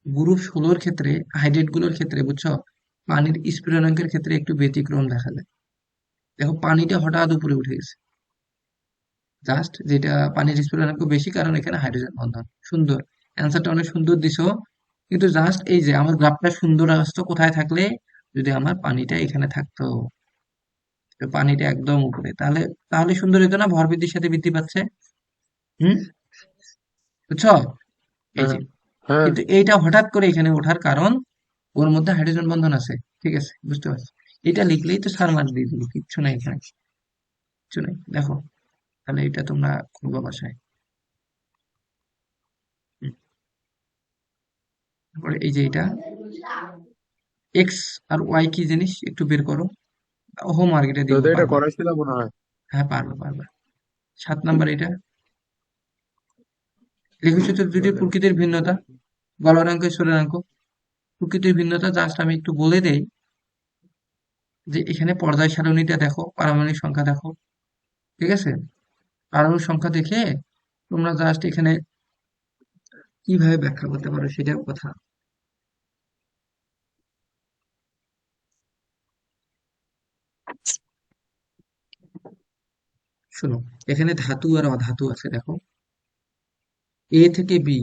গ্রুপ 16 ক্ষেত্রে, হাইড্রেট গুলোর ক্ষেত্রে বুঝছো, পানির স্ফুটনাঙ্কের ক্ষেত্রে একটু ব্যতিক্রম দেখা যায়। দেখো পানিটা হঠাৎ উপরে উঠে গেছে, জাস্ট যেটা পানির স্ফুটনাঙ্ক বেশি, কারণ এখানে হাইড্রোজেন বন্ধন। সুন্দর, অ্যান্সারটা অনেক সুন্দর দিছো, কিন্তু জাস্ট এই যে আমার গ্রাফটা সুন্দর আসতো কোথায় থাকলে, যদি আমার পানিটা এখানে থাকতো, তো পানিটা একদম উপরে, তাহলে তাহলে সুন্দর হতো না, ভর বৃদ্ধির সাথে বৃদ্ধি পাচ্ছে। হুম, বুঝছো? এই হ্যাঁ, যে, হ্যাঁ। কিন্তু এইটা হঠাৎ করে এখানে ওঠার কারণ, ওর মধ্যে হাইড্রোজেন বন্ধন আছে। ঠিক আছে, বুঝতে পারছি। এটা লিখলেই তো স্যার মার্ক দিয়ে দিল, কিচ্ছু নাই এখানে, কিচ্ছু নাই, দেখো। তাহলে এটা তোমরা করবো বাসায়। হুম, তারপরে এই যে এটা এক্স আর ওয়াই কি জিনিস একটু বের করো, হোমওয়ার্ক, এটা দিব, তোদের এটা পারবা? করাইছিল মনে হয়। হ্যাঁ, পারবা পারবা। 7 নাম্বার এটা লিখেছো তো, দুইটি প্রকৃতির ভিন্নতা, গলনাঙ্ক স্থূলাঙ্ক, প্রকৃতির ভিন্নতা, জাস্ট আমি একটু বলে দেই যে এখানে পর্যায় সারণীটা দেখো, পারমাণবিক সংখ্যা দেখো, ঠিক আছে? পারমাণবিক সংখ্যা দেখে তোমরা জাস্ট এখানে কিভাবে ব্যাখ্যা করতে পারো সেটাও কথা। শোনো, এখানে ধাতু আর অধাতু আছে, দেখো, এ থেকে বি,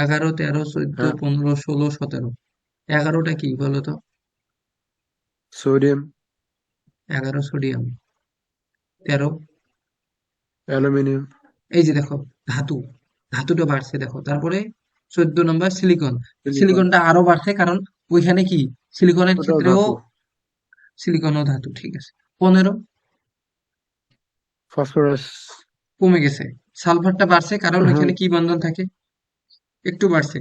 11, 13, 14, হ্যাঁ, 15, 16, 17, 11টা কি বলো তো? সোডিয়াম, 11 সোডিয়াম, 13, অ্যালুমিনিয়াম, এই যে দেখো, ধাতু, ধাতুটা বাড়ছে দেখো। তারপরে 14 নম্বর সিলিকন, সিলিকন, সিলিকনটা আরো বাড়ছে, কারণ ওইখানে কি, সিলিকনের ওটাও ক্ষেত্রেও, ধাতু, সিলিকনও ধাতু, ঠিক আছে। 15 ফসফরাস, কমে গেছে, সালফারটা বাড়ছে, কারণ হ্যাঁ, ওইখানে কি বন্ধন থাকে, একটু বাড়ছে।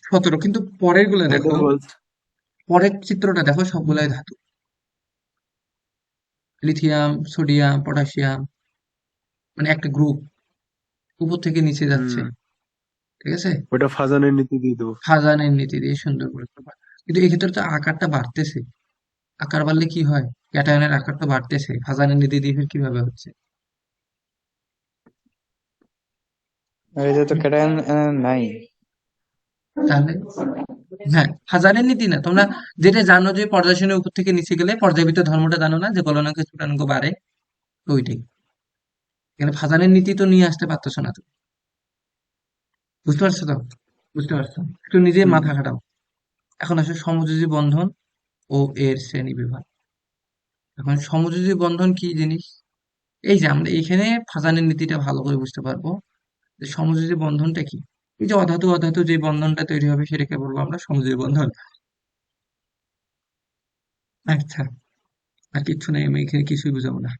17, কিন্তু পরের গুলো দেখো, ভ্যান্ডারবাল্ট, পরের চিত্রটা দেখো, সবগুলাই ধাতু, লিথিয়াম, সোডিয়াম, পটাশিয়াম, মানে একটা গ্রুপ উপর থেকে নিচে যাচ্ছে, হুম, ঠিক আছে, ওটা ফাজানের নীতি দিয়ে দেবো। হাজানের নীতি দিয়ে সুন্দর করে করবা। কিন্তু এক্ষেত্রে তো আকারটা বাড়তেছে, আকার বাড়লে কি হয়, ক্যাটায়নের আকার তো বাড়তেছে, হাজানের নীতি দিয়ে ফির কিভাবে হচ্ছে? আর এটা তো হুম, ক্যাটায়ন নাই। তাহলে হ্যাঁ, হাজারের নীতি না, তোমরা যেটা জানো যে পর্যায় শ্রেণীর উপর থেকে নিচে গেলে পর্যায়বৃত্ত ধর্মটা জানো না, যে গলনাঙ্ক স্থূলাঙ্ক বাড়ে, তো ওইটাই। এখানে ফাজানের নীতি তো নিয়ে আসতে পারতেছো না তুমি, বুঝতে পারছো তো? বুঝতে পারছো, একটু নিজে হুম, মাথা খাটাও। এখন আসে সমযোজী বন্ধন ও এর শ্রেণী বিভাগ। এখন সমযোজী বন্ধন কি জিনিস, এই যে আমরা এখানে ফাজানের নীতিটা ভালো করে বুঝতে পারবো, যে সমযোজী বন্ধনটা কি। এই যে অধাতু অধাতু যে বন্ধনটা তৈরি হবে, সেটাকে বলবো আমরা সমযোজী বন্ধন। আচ্ছা, আর কিচ্ছু নেই, আমি এখানে কিছুই বুঝাবো না।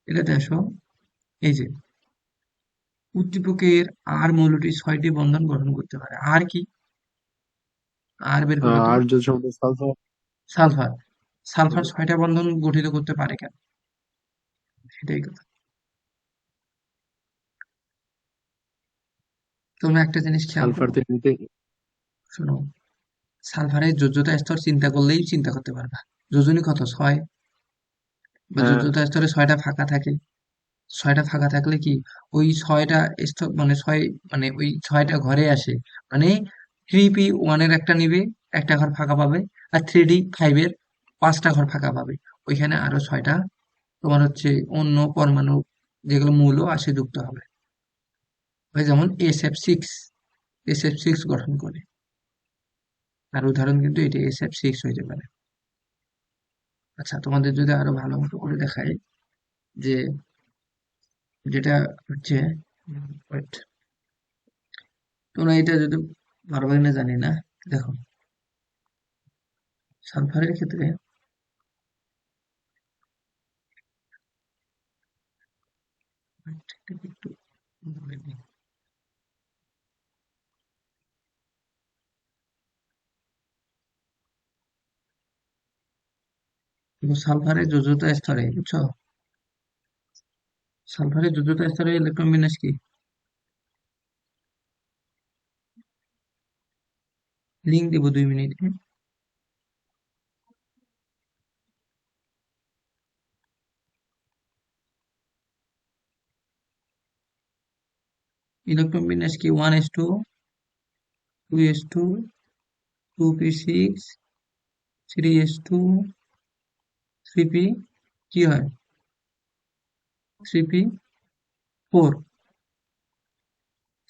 এটাতে আসো, এই যে উদ্দীপকের আর মৌলটি 6টি বন্ধন গঠন করতে পারে, আর কি, আর বের করো তো। আর যদি সমুদ্র সালফার। সালফার, সালফার 6টা বন্ধন গঠিত করতে পারে কেন, সেটাই কথা। তোমরা একটা জিনিস খেয়াল সালফার করো, থেকে নিতে। শোনো, সালফারের যোজ্যতা স্তর চিন্তা করলেই চিন্তা করতে পারবা, যোজনী কত, 6, বা হ্যাঁ, যোজ্যতা স্তরে 6টা ফাঁকা থাকে। 6টা ফাঁকা থাকলে কি, ওই 6টা স্তর মানে 6, মানে ওই 6টা ঘরে আসে, মানে 3p1 এর একটা নিবে, একটা ঘর ফাঁকা পাবে, আর 3d5 এর 5টা ঘর ফাঁকা পাবে। ওইখানে আরো 6টা তোমার হচ্ছে অন্য পরমাণু যেগুলো মৌল আসে যুক্ত হবে। হয় যেমন SF6 গঠন করে। তার উদাহরণ কিন্তু এটা SF6 হইতে পারে। আচ্ছা, তোমাদের যদি আরো ভালো মতো করে দেখাই যে যেটা হচ্ছে wait, তোমরা এটা যদি পারবে না জানি না। দেখো, সালফারের ক্ষেত্রে একটু বলে দিই। দেখো, সালফারের যোজ্যতা স্তরে, বুঝছো? সালফারের যোজ্যতা স্তরে ইলেকট্রন বিন্যাস কি? লিঙ্ক দেবো 2 মিনিটে। ইলেকট্রন বিন্যাস কি? 1s2, 2s2, 2p6, 3s2, 3p কি হয়? 3p4,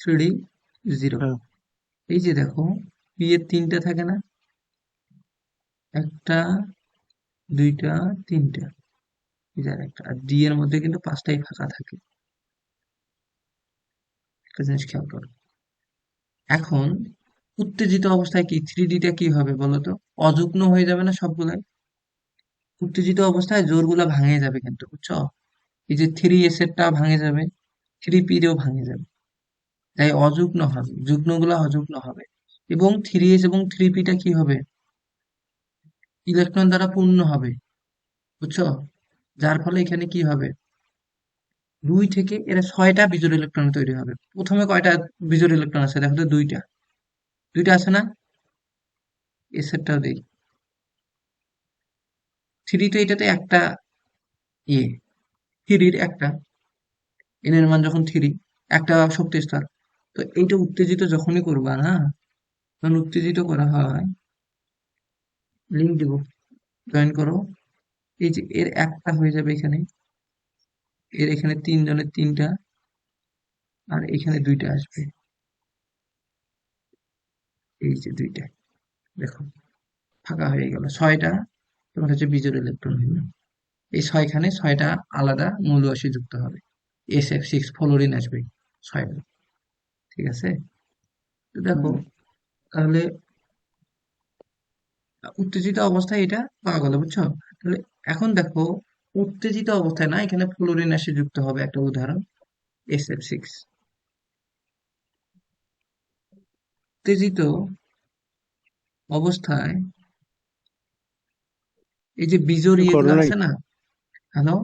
3d0। হ্যাঁ। এই যে দেখো, পি এর 3টা থাকে না? একটা, দুইটা, তিনটা। এই যে একটা। আর ডি এর মধ্যে কিন্তু 5টাই ফাঁকা থাকে। একটা জিনিস খেয়াল করো। এখন উত্তেজিত অবস্থায় কি 3D টা কি হবে বলতো? অযুগ্ম হয়ে যাবে না সবগুলাই? উত্তেজিত অবস্থায় জোড়গুলা ভাঙে যাবে কিন্তু, বুঝছো? এই যে 3s এরটা ভাঙে যাবে, 3p রেও ভাঙে যাবে। তাই অযুগ্ম হবে, যুগ্মগুলা অযুগ্ম হবে। এবং 3s এবং 3p টা কি হবে? ইলেকট্রন দ্বারা পূর্ণ হবে, বুঝছো? যার ফলে এখানে কি হবে? 2 থেকে এরা 6টা বিজোড় ইলেকট্রন তৈরি হবে। প্রথমে কয়টা বিজোড় ইলেকট্রন আছে দেখো তো? 2টা। 2টা আছে না? এস এরটাও দেই। 3 তো এটাতে একটা, ইয়ে, 3-র একটা, এন এর মান যখন 3, একটা শক্তি স্তর। তো এইটা উত্তেজিত যখনই করবা না, যখন উত্তেজিত করা হয়, লিঙ্ক দিব, জয়েন করো। এই যে এর একটা হয়ে যাবে এখানে, এর এখানে 3 জনের 3টা, আর এখানে 2টা আসবে। এই যে 2টা, দেখো ফাঁকা হয়ে গেল। 6টা তোমার হচ্ছে বিজোড় ইলেকট্রন হইল। এই 6খানে 6টা আলাদা মৌল রাশি যুক্ত হবে। SF6 ফ্লোরিন আসবে 6টা। ঠিক আছে? তো দেখো, হুম। তাহলে উত্তেজিত অবস্থায় এটা পাওয়া গেল, বুঝছো? তাহলে এখন দেখো, উত্তেজিত অবস্থায় না, এখানে ফ্লোরিন এসে যুক্ত হবে। একটা উদাহরণ, SF6। উত্তেজিত অবস্থায় এই যে বিজোড় কিছু করো ইয়েগুলো নাই? আছে না? হ্যালো?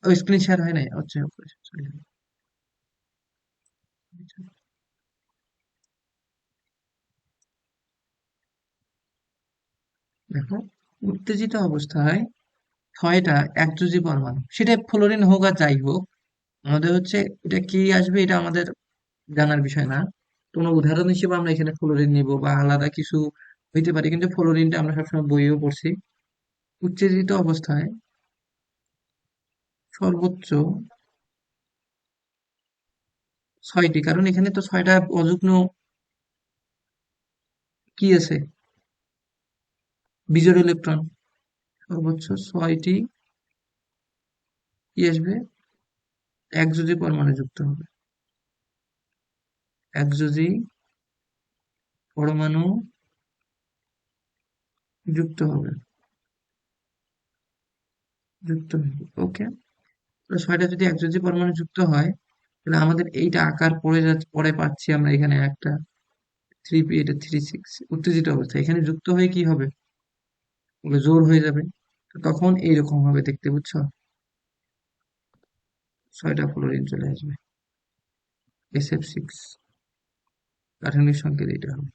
ওই স্ক্রিন শেয়ার হয় নাই? আচ্ছা, sorry। দেখো, উত্তেজিত অবস্থায় 6টা একযোজি পরমাণু, সেটা ফ্লোরিন হোক আর যাই হোক, আমাদের হচ্ছে এটা কি আসবে এটা আমাদের জানার বিষয় না। কোনো উদাহরণ হিসেবে আমরা এখানে ফ্লোরিন নিব বা আলাদা কিছু হইতে পারে, কিন্তু ফ্লোরিনটা আমরা সবসময় বইয়েও পড়ছি। উত্তেজিত অবস্থায় সর্বোচ্চ 6টি, কারণ এখানে তো 6টা অযুগ্ম কি আছে? বিজোড় ইলেকট্রন। সর্বোচ্চ 6টি কি আসবে? একযোজি পরমাণু যুক্ত হবে। একযোজি পরমাণু যুক্ত হবে, যুক্ত হবে। ওকে, 6টা যদি একযোজি পরমাণু যুক্ত হয়, তাহলে আমাদের এইটা আকার পড়ে যাচ্ছে, পরে পাচ্ছি আমরা এখানে একটা 3p, এটা 3 6 উত্তেজিত অবস্থা। এখানে যুক্ত হয়ে কি হবে? ওগুলো জোর হয়ে যাবে। তো তখন এইরকম হবে দেখতে, বুঝছো? 6টা ফ্লোরিন চলে আসবে। SF6 রাসায়নিক সংকেত এটা হবে।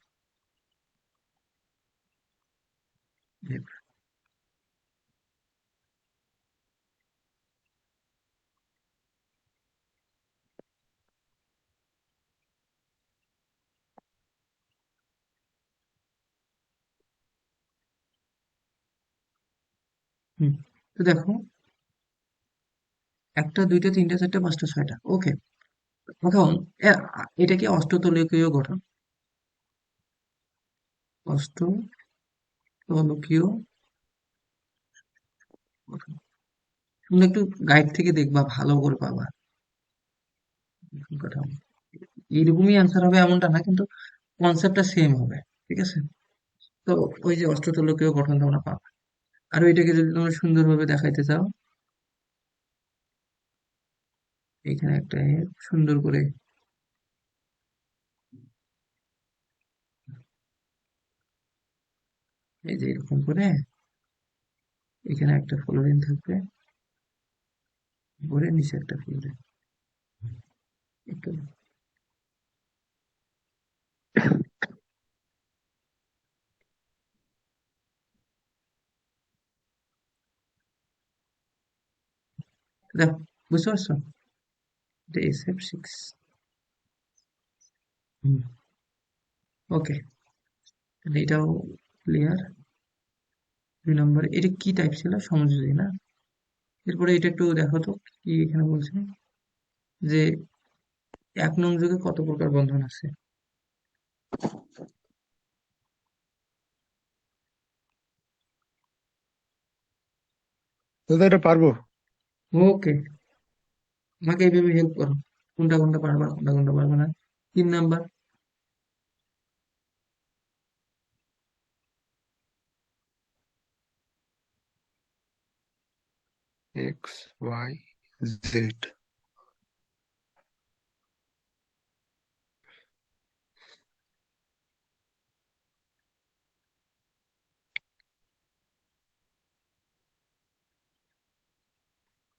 হুম। তো দেখো, একটা, দুইটা, তিনটা, চারটা, পাঁচটা, ছয়টা। ওকে। এখন এটা কি অষ্টতলকীয় গঠন? অষ্টতলকীয় গঠন। তুমি একটু গাইড থেকে দেখবা, ভালো করে পাবা কাঠামো। এরকমই অ্যান্সার হবে এমনটা না, কিন্তু কনসেপ্টটা সেম হবে। ঠিক আছে? তো ওই যে অষ্টতলকীয় গঠন তোমরা পাবা। আর ওইটাকে যদি তোমরা সুন্দরভাবে দেখাইতে চাও, এখানে একটা সুন্দর করে এই যে এরকম করে এখানে একটা ফ্লোরিন থাকবে, উপরে নিচে একটা ফ্লোরিন। একটু দেখো, বুঝতে পারছো? এটা SF6। ওকে, তাহলে এটাও ক্লিয়ার। 2 নম্বর, এটা কি টাইপ ছিল? সমযোজী না? এরপরে এটা একটু দেখো তো, কি এখানে বলছে যে 1 নং যুগে কত প্রকার বন্ধন আছে? দাদা এটা পারবো। ওকে, আমাকে এইভাবে হেল্প করো। কোনটা কোনটা পারবা, কোনটা কোনটা পারবে না। 3 নাম্বার। X Y Z.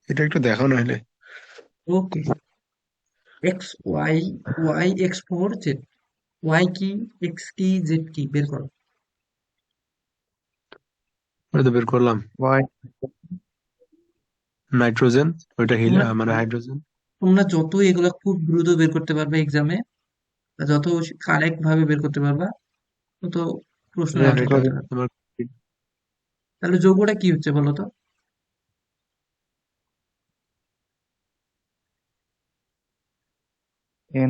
এটা একটু দেখাও নাহলে। Okay, X Y Y X4 Z। Y কি, এক্স কি, জেড কি, বের করো। ওটা তো বের করলাম। ওয়াই নাইট্রোজেন, ওইটা তোমরা মানে হাইড্রোজেন। তোমরা যত এগুলা খুব দ্রুত বের করতে পারবে এক্সামে, যত কারেক্ট ভাবে বের করতে পারবা, তত প্রশ্ন এটা আনসার ঠিক করতে পারবে। তোমার। তাহলে যৌগটা কি হচ্ছে বলো তো?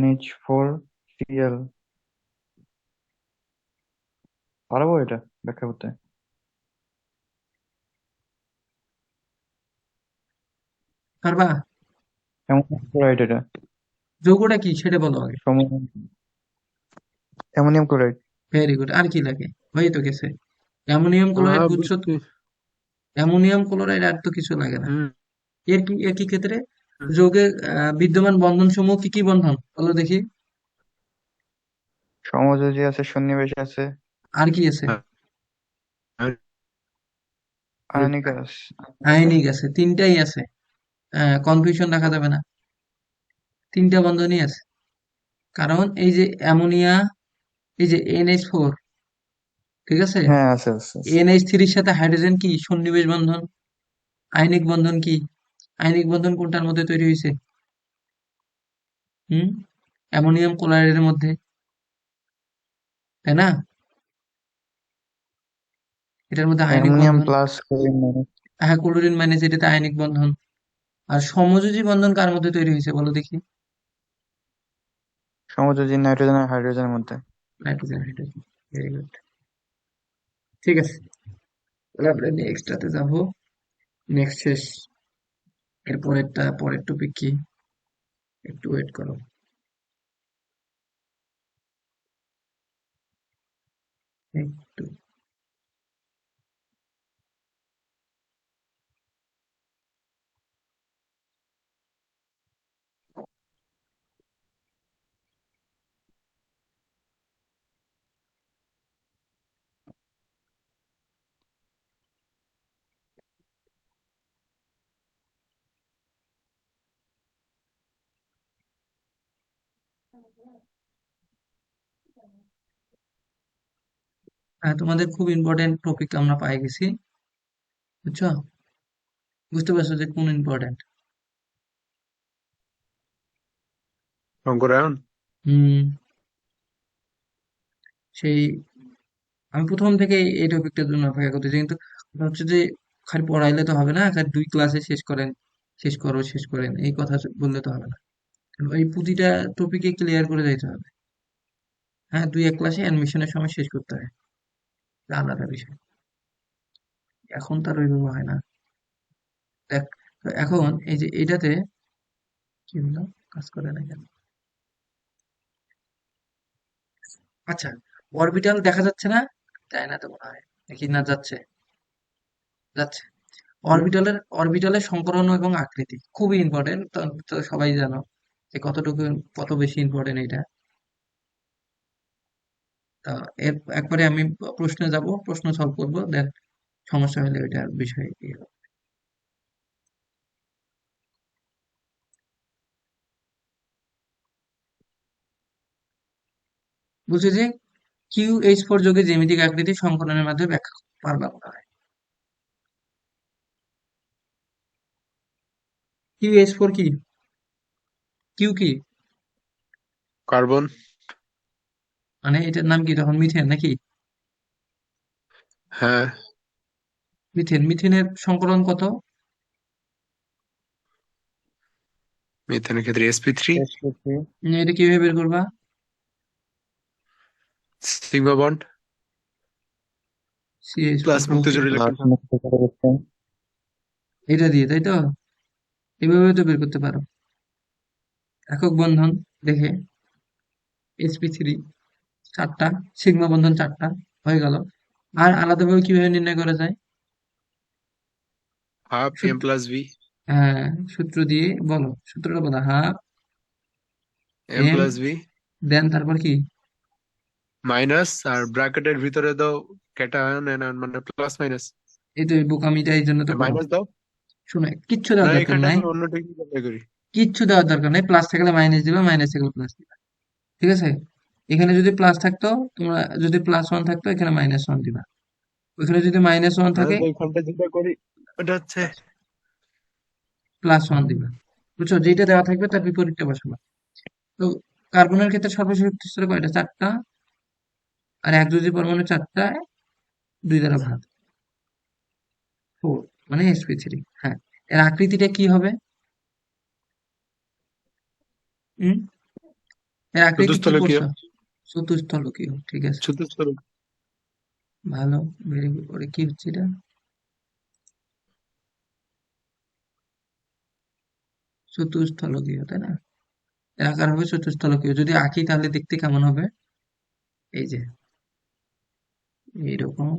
NH4Cl। পারবো এটা ব্যাখ্যা করতে? পারবা? অ্যামোনিয়াম ক্লোরাইড এটা। যৌগটা কি সেটা বলো আগে। Ammonium chloride. Very good. আর কি লাগে? হয়ে তো গেছে। অ্যামোনিয়াম ক্লোরাইড হ্যাঁ বুঝছো তো? বুঝছি। অ্যামোনিয়াম ক্লোরাইড, আর তো কিছু লাগে না। হুম। একই ক্ষেত্রে যৌগে বিদ্যমান বন্ধন সমূহ কি কি বন্ধন বলো দেখি? সমযোজী আছে, সন্নিবেশ আছে, আর কি আছে? আয়নিক আছে। আয়নিক আছে, তিনটাই আছে। কনফিউশন রাখা যাবে না, তিনটা বন্ধনই আছে। কারণ এই যে অ্যামোনিয়া, এই যে NH4, ঠিক আছে? হ্যাঁ, আছে আছে আছে। NH3-র সাথে হাইড্রোজেন কি সন্নিবেশ বন্ধন। আয়নিক বন্ধন কি? আয়নিক বন্ধন কোনটার মধ্যে তৈরি হয়েছে? হুম, অ্যামোনিয়াম ক্লোরাইডের মধ্যে, তাই না? এটার মধ্যে আয়নিক অ্যামোনিয়াম বন্ধন। Plus chlorine minus. হ্যাঁ, ক্লোরিন মাইনাস, এটাতে আয়নিক বন্ধন। আর সমযোজী বন্ধন কার মধ্যে তৈরি হয়েছে বলো দেখি? সমযোজী নাইট্রোজেন আর হাইড্রোজেনের মধ্যে। Nitrogen, hydrogen. Very good. ঠিক আছে, তাহলে আমরা নেক্সটটাতে যাবো। নেক্সট শেষ। এর পরের টপিক কি? একটু ওয়েট করো। একটু। তোমাদের খুব ইম্পর্টেন্ট টপিক আমরা পাই গেছি, বুঝছো? বুঝতে পারছো যে কোন ইম্পর্টেন্ট? শঙ্করায়ন। হুম, সেই আমি প্রথম থেকে এই টপিকটার জন্য অপেক্ষা করতেছি, কিন্তু কথা হচ্ছে যে খালি পড়াইলে তো হবে না, খালি 2 ক্লাসে শেষ করেন শেষ করো, শেষ করেন, এই কথা বললে তো হবে না। এই প্রতিটা টপিকে ক্লিয়ার করে যাইতে হবে। হ্যাঁ, 2-1 ক্লাসে অ্যাডমিশনের সময় শেষ করতে হয়, এটা আলাদা বিষয়। এখন তার ওইভাবে হয় না। দেখ, তো এখন এই যে এটাতে কি হলো, কাজ করে না কেন? আচ্ছা, অরবিটাল দেখা যাচ্ছে না? যায় না তো মনে হয়, নাকি না যাচ্ছে? যাচ্ছে। হুম? অরবিটালের সংকরণ এবং আকৃতি খুবই ইম্পর্টেন্ট, তো তো সবাই জানো যে কতটুকু, কত বেশি ইম্পর্টেন্ট এটা। তা এর একবারে আমি প্রশ্নে যাব, প্রশ্ন সলভ করবো, দেন সমস্যা হলে ওইটার বিষয়ে ইয়ে হবে। বলছে যে QH4 যৌগের জ্যামিতিক আকৃতি সংকলনের মাধ্যমে ব্যাখ্যা পারবা মনে হয়। QH4 কি? কিউ কি? কার্বন। মানে এটার নাম কি তখন, মিথেন নাকি? হ্যাঁ, মিথেনের সংকলন কত? মিথেনের ক্ষেত্রে sp3, sp3 এটা কিভাবে বের করবা? সিগমা বন্ড CH4, প্লাস মুক্ত ওকে, জোড় প্লাস ইলেকট্রন থাকবে। মুক্ত করে দিচ্ছেন। এটা দিয়ে, তাই তো? এভাবে তো বের করতে পারো। একক বন্ধন দেখে sp3 4টা, সিগমা বন্ধন 4টা, হয়ে গেল। আর আলাদাভাবে কিভাবে নির্ণয় করা যায়? হাফ এম সূত্র, প্লাস ভি। হ্যাঁ, সূত্র দিয়ে বলো, সূত্রটা বলো। Half M M, plus V then তারপর কি? মাইনাস, আর ব্র্যাকেটের ভিতরে দাও ক্যাটায়ন অ্যানায়ন, মানে প্লাস মাইনাস। এই তো এই বোকামিটা এই জন্য তো করো। মাইনাস দাও। শুনে, কিচ্ছু না, দেওয়ার দরকার এখানটা নাই, আমি অন্য টেকনিক অ্যাপ্লাই করি। কিচ্ছু দেওয়ার দরকার নাই। প্লাস থাকলে মাইনাস দিবা, মাইনাস থাকলে প্লাস দিবা, ঠিক আছে? এখানে যদি প্লাস থাকতো, তোমরা যদি +1 থাকতো, এখানে -1 দিবা। ওইখানে যদি -1 মানে থাকে, তো এখানটা যেটা করি ওটা হচ্ছে +1 দিবা। বুঝছো? যেটা দেওয়া থাকবে তার বিপরীতটা বসাবা। তো কার্বনের ক্ষেত্রে সর্বশেষ শক্তি স্তর কয়টা? 4টা। আর একযোজী পরমাণু 4টায় 2 দ্বারা ভাগ, 4, মানে sp3। হ্যাঁ, এর আকৃতিটা কি হবে? হুম, এর আকৃতি কি চতুস্থলকীয়। পড়ছো? চতুস্থলকীয়, ঠিক আছে, চতুস্থল ভালো, ভেরি গুড। ওরে কি হচ্ছে এটা? চতুস্থলকীয়, তাই না? এর আকার হবে চতুস্থলকীয়। যদি আঁকি তাহলে দেখতে কেমন হবে? এই যে এইরকম,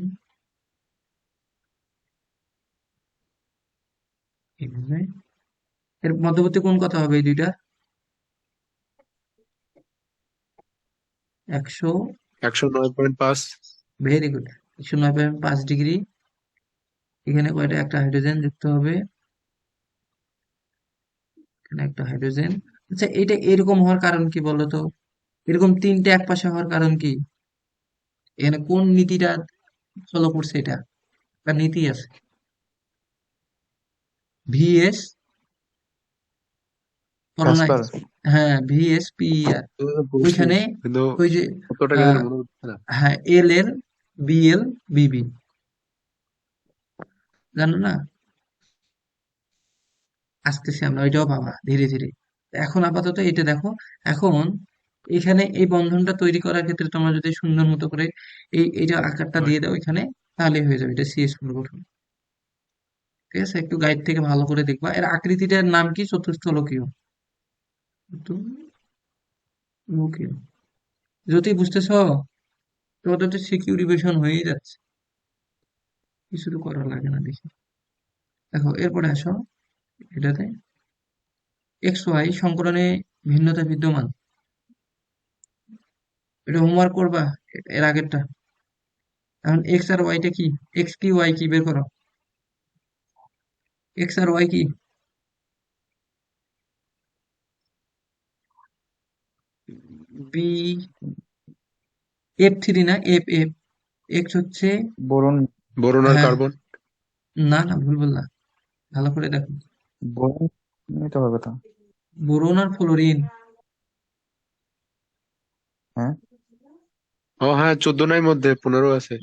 এইভাবে। এর মধ্যবর্তী কোণ কত হবে এই দুইটা? 100, 109.5। Very good, 109.5 degree. এখানে কয়টা? একটা হাইড্রোজেন যুক্ত হবে, এখানে একটা হাইড্রোজেন। আচ্ছা, এটা এরকম হওয়ার কারণ কি বলো তো? এরকম তিনটে এক পাশে হওয়ার কারণ কি? এখানে কোন নীতিটা ফলো করছে? এটা একটা নীতি আছে, VS পড়ো নাই? ভ্যাসপার। হ্যাঁ, VSPER। এগুলো তো বলছি, ওইখানে কিন্তু ওই যে কতটা গেলে আহ, মনে হচ্ছে না। হ্যাঁ, LL BL BB, জানো না? আসতেছি আমরা, ওইটাও পাবা ধীরে ধীরে। এখন আপাতত এটা দেখো। এখন এখানে এই বন্ধনটা তৈরি করার ক্ষেত্রে তোমরা যদি সুন্দর মতো করে এইটা আকারটা হয়। দিয়ে দাও এখানে, তাহলেই হয়ে যাবে। এটা CH4 গঠন, ঠিক আছে? একটু গাইড থেকে ভালো করে দেখবা। এর আকৃতিটার নাম কি? চতুস্থলকীয়। চতুর্লকীয়। যদি বুঝতেছ, তোমাদের তো সিকিউরিফিকেশন হয়েই যাচ্ছে, কিছু তো করার লাগে না দেখি। দেখো এরপরে আসো, এটাতে XY সংকলনে ভিন্নতা বিদ্যমান। এটা হোমওয়ার্ক করবা, এর আগেরটা। এখন এক্স আর ওয়াইটা কি? এক্স কি, ওয়াই কি, বের করো। এক্স আর ওয়াই কি? বি, F3 না, এফ। এক্স হচ্ছে, বোরন। বোরন আর হ্যাঁ, কার্বন। না না, ভুল বললা, ভালো করে দেখো। বোরন নিতে হবে তো। বোরন আর ফ্লোরিন, হ্যাঁ, ও হ্যাঁ, 14 নাই, মধ্যে 15 আছে।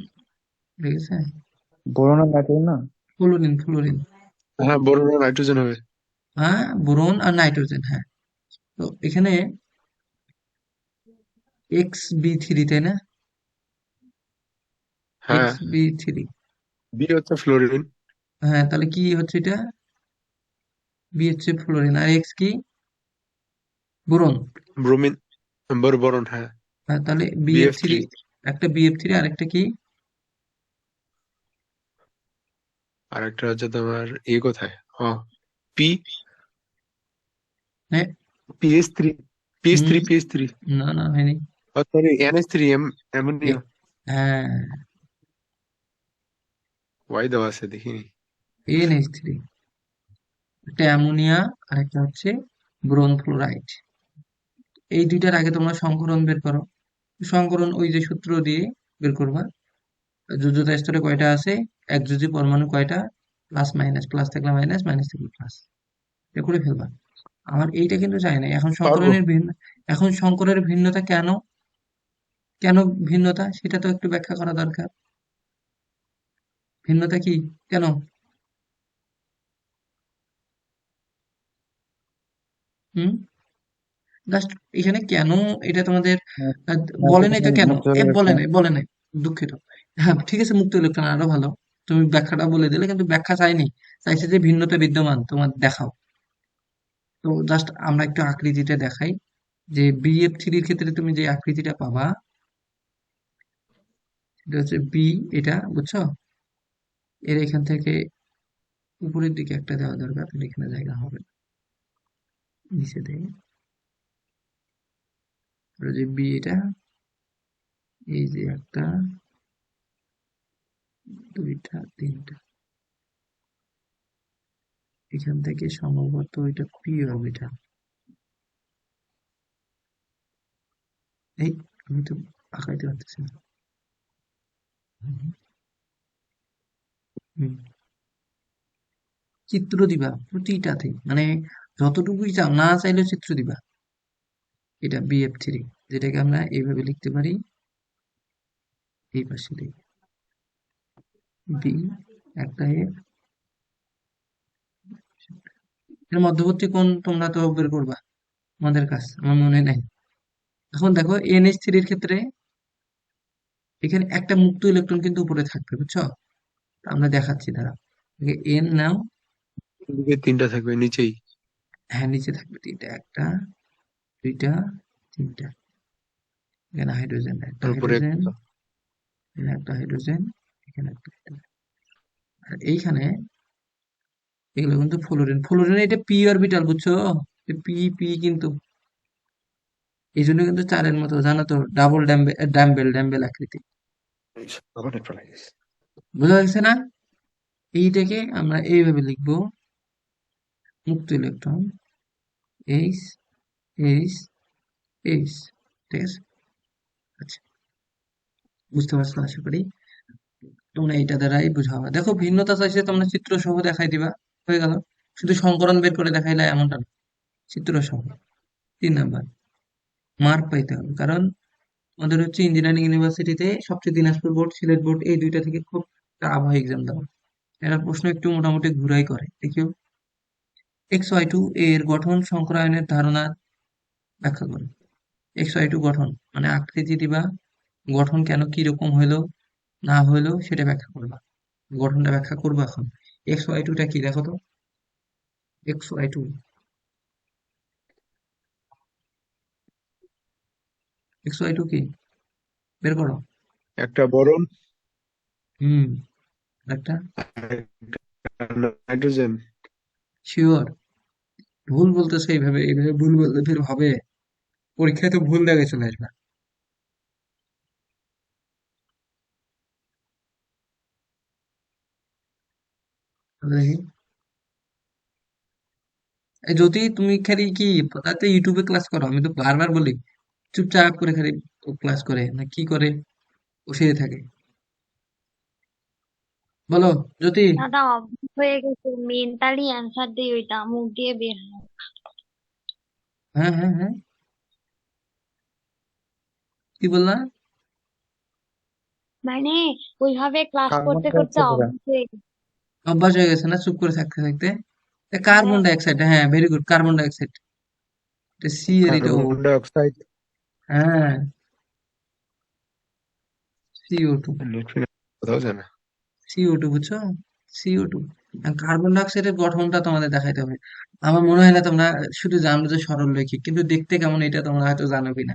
ঠিক আছে? বোরন আর নাইট্রোজেন না। ফ্লোরিন। হ্যাঁ, বোরন আর নাইট্রোজেন হবে। হ্যাঁ, বোরন আর নাইট্রোজেন, হ্যাঁ। তো এখানে XB3, তাই না? হ্যাঁ, XB3, বি হচ্ছে ফ্লোরিন, হ্যাঁ, তাহলে কি হচ্ছে এটা? বি হচ্ছে ফ্লোরিন, আর এক্স কি? বোরন। ব্রোমিন, বোরন, হ্যাঁ, তাহলে বিএফ BF3, থ্রি। একটা BF3 আর একটা কি? আর একটা হচ্ছে তোমার কোথায়, ও, পি, হ্যাঁ। পিএস থ্রি, পিএস হুম। থ্রি, পিএস থ্রি, না, না, হয়নি। সরি, এনএস থ্রি, এ- অ্যামোনিয়া। হ্যাঁ, ওয়াই দেওয়া আছে দেখিনি। NH3, একটা অ্যামোনিয়া আর একটা হচ্ছে বোরন ফ্লোরাইড। এই দুইটার আগে তোমরা সংকরণ বের করো। সংকরণ ওই যে সূত্র দিয়ে বের করবা। যোজ্যতা স্তরে কয়টা আছে, একযোজী পরমাণু কয়টা, প্লাস মাইনাস, প্লাস থাকলে মাইনাস, মাইনাস থাকলে প্লাস, এটা করে ফেলবা। আমার এইটা কিন্তু চাই না এখন পারবো। সংকরণের ভিন্ন। এখন সংকরের ভিন্নতা কেন, কেন ভিন্নতা সেটা তো একটু ব্যাখ্যা করা দরকার। ভিন্নতা কি, কেন? হুম। জাস্ট এখানে কেন, এটা তোমাদের আহ, বলে নাই তো কেন, মুক্ত বলে ইলেকট্রন। নাই, বলে নাই, দুঃখিত। হ্যাঁ, ঠিক আছে, মুক্ত ইলেকট্রন আরো ভালো। তুমি ব্যাখ্যাটা বলে দিলে, কিন্তু ব্যাখ্যা চাইনি, চাইছে যে ভিন্নতা বিদ্যমান তোমার দেখাও। তো জাস্ট আমরা একটু আকৃতিটা দেখাই, যে BF3 এর ক্ষেত্রে তুমি যে আকৃতিটা পাবা, এটা হচ্ছে বি, এটা বুঝছো? এর এখান থেকে উপরের দিকে একটা দেওয়া দরকার, তাহলে এখানে জায়গা হবে না। নিচে থেকে ধরো যে বি, এটা এই যে একটা, দুইটা, তিনটা, এখান থেকে সম্ভবত এটা পি অরবিটাল। এই, আমি তো আঁকাইতে পারতেছি না। হুম, চিত্র দিবা প্রতিটাতে, মানে যতটুকুই চাও, না চাইলেও চিত্র দিবা। এটা BF3, যেটাকে আমরা এইভাবে লিখতে পারি, এই পাশে দিই বি, একটা এফ, এর মধ্যবর্তী কোণ তোমরা তো বের করবা, আমাদের কাজ আমার মনে নাই। এখন দেখো NH3 এর ক্ষেত্রে এখানে একটা মুক্ত ইলেকট্রন কিন্তু উপরে থাকবে, বুঝছো? আমরা দেখাচ্ছি, দাঁড়া। এন নাও। এদিকে তিনটা থাকবে নিচেই। হ্যাঁ, নিচে থাকবে তিনটা, একটা, দুইটা, তিনটা। এখানে হাইড্রোজেন, একটা আর উপরে হাইড্রোজেন, একটা। এখানে একটা হাইড্রোজেন, এখানে একটা হাইড্রোজেন। আর এইখানে এগুলো কিন্তু ফ্লোরিন, ফ্লোরিন এটা পি অরবিটাল, বুঝছো? পি, পি কিন্তু, এই জন্য কিন্তু চারের মতো, জানো তো, ডাবল ডাম্বেল ডাম্বেল আকৃতি। আবার নেট চলে গেছে। বোঝা যাচ্ছে না? এইটাকে আমরা এইভাবে লিখবো, মুক্ত ইলেকট্রন, এইচ, এইচ, এইচ। ঠিক আছে, আচ্ছা, বুঝতে পারছো আশা করি। তোমরা এইটা দ্বারাই বুঝাবা। দেখো ভিন্নতা চাইছে, তোমরা চিত্র সহ দেখাই দিবা, হয়ে গেল। শুধু সংকরণ বের করে দেখাইলে এমনটা না, চিত্র সহ। 3 নাম্বার, মার্ক পাইতে হবে, কারণ আমাদের হচ্ছে ইঞ্জিনিয়ারিং ইউনিভার্সিটিতে সবচেয়ে দিনাজপুর বোর্ড, সিলেট বোর্ড, এই দুইটা থেকে খুব টাফ হয় এক্সাম দেওয়া। এরা প্রশ্ন একটু মোটামুটি ঘুরাই করে, দেখিও। XY2 এর গঠন সংকরায়নের ধারণা ব্যাখ্যা করো। XY2 গঠন মানে আকৃতি দিবা, গঠন কেন কি রকম হইলো না হইলো সেটা ব্যাখ্যা করবা। গঠনটা ব্যাখ্যা করবো এখন। XY2 টা কি দেখো তো, XY2, XY2 কি, বের করো। একটা বোরন, হুম, একটা, একটা নাইট্রোজেন। শিওর? ভুল বলতেছে, এইভাবে এইভাবে ভুল বলতে ফের হবে? পরীক্ষায় তো ভুল দেখে চলে আসবে। তাহলে দেখি, এই যদি তুমি খালি কি, তাতে ইউটিউবে ক্লাস করো, আমি তো বারবার বলি, চুপচাপ করে খালি ক্লাস করে না কি করে, বসে থাকে। বলো জ্যোতি। দাদা অভ্যাস হয়ে গেছে, মেন্টালি অ্যান্সার দিই ওইটা মুখ দিয়ে বের হয়। হ্যাঁ, হ্যাঁ, হ্যাঁ, কি বললা? মানে ওইভাবে ক্লাস কার করতে মধ্যে করতে হচ্ছে পুরা? অভ্যাস হয়ে গেছে। অভ্যাস হয়ে গেছে না চুপ করে থাকতে থাকতে? কার্বন ডাইঅক্সাইড, হ্যাঁ ভেরি গুড, কার্বন ডাইঅক্সাইড। এটা সি এর এটা ও। কার্বন ডাইঅক্সাইড, হ্যাঁ, CO2। কোথাও যায় না। CO2 বুঝছো? CO2। কার্বন ডাইঅক্সাইডের গঠনটা তোমাদের দেখাইতে হবে। আমার মনে হয় না তোমরা শুধু জানো যে সরলরৈখিক, কিন্তু দেখতে কেমন এটা তোমরা হয়তো জানো কিনা।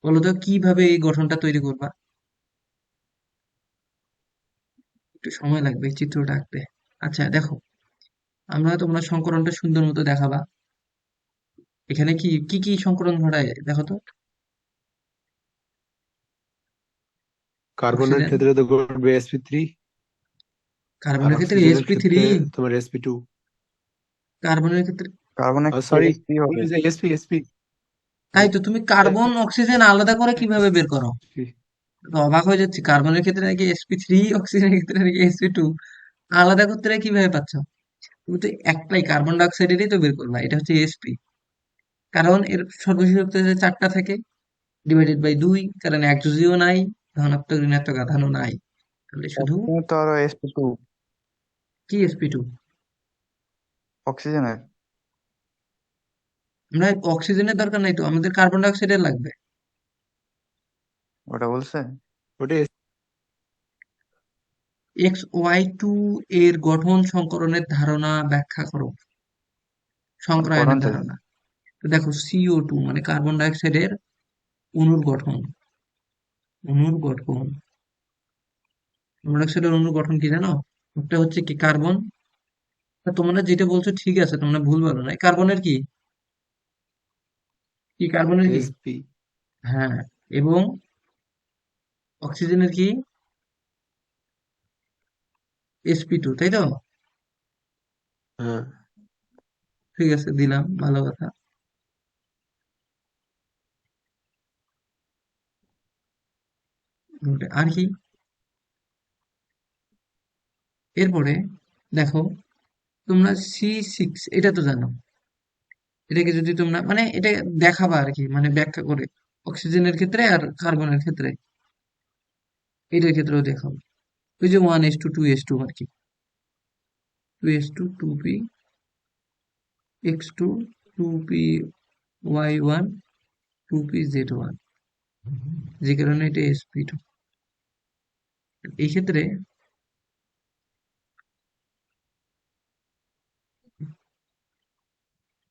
বলো তো কিভাবে এই গঠনটা তৈরি করবা? একটু সময় লাগবে এই চিত্রটা আঁকতে। আচ্ছা দেখো, তোমরা সংকরণটা সুন্দর মতো দেখাবা। এখানে কি কি কি সংকরণ ঘটায় দেখো তো। কার্বনের অক্সিজেন, ক্ষেত্রে তো ঘটবে sp3, আর কার্বনের ক্ষেত্রে অক্সিজেনের sp3, ক্ষেত্রে তোমার sp2। কার্বনের ক্ষেত্রে। কার্বনের সরি, ক্ষেত্রে কি হবে? sp তাই তো, তুমি কার্বন অক্সিজেন আলাদা করে কিভাবে বের করো? তো অবাক হয়ে যাচ্ছি, কার্বনের ক্ষেত্রে নাকি sp3, অক্সিজেনের ক্ষেত্রে নাকি sp2, আলাদা করতে কিভাবে পাচ্ছ? তুমি তো একটাই কার্বন ডাই অক্সাইডেরই তো বের করবা, এটা হচ্ছে sp। কারণ এর সর্বশেষ শক্তি 4টা থাকে, ডিভাইডেড বাই 2, কারণ একযোজীয় নাই, ধনাত্মক ঋণাত্মক আধানও নাই, তাহলে শুধু অক্সিজেন তো আরো sp2, কি sp2। অক্সিজেনের। আমরা অক্সিজেনের দরকার নাই তো, আমাদের কার্বন ডাই অক্সাইডের লাগবে। ওটা বলছে? ওটা XY2 এর গঠন সংকরণের ধারণা ব্যাখ্যা করো। করণ সংক্রায়নের থেকে। ধারণা। তো দেখো CO2 মানে কার্বন ডাই অক্সাইডের অণুর গঠন। অণুর গঠন, কার্বন ডাই অক্সাইডের অণুর গঠন কি জানো? একটা হচ্ছে কি কার্বন। তোমরা যেটা বলছো ঠিক আছে, তোমরা ভুল বলো না। কার্বনের কি কি কার্বনের কি? sp। হ্যাঁ, এবং অক্সিজেনের কি? sp2, তাই তো? হ্যাঁ, ঠিক আছে, দিলাম, ভালো কথা। আর কি? এরপরে দেখো, তোমরা C6 এটা তো জানো। এটাকে যদি তোমরা মানে এটা দেখাবা আর কি, মানে ব্যাখ্যা করে, অক্সিজেনের ক্ষেত্রে আর কার্বনের ক্ষেত্রে, এটার ক্ষেত্রেও দেখাবো। ওই যে 1:2:2 আর কি, 2:2p, x2, 2p y1, 2pz1, যে কারণে এটা sp2। এই ক্ষেত্রে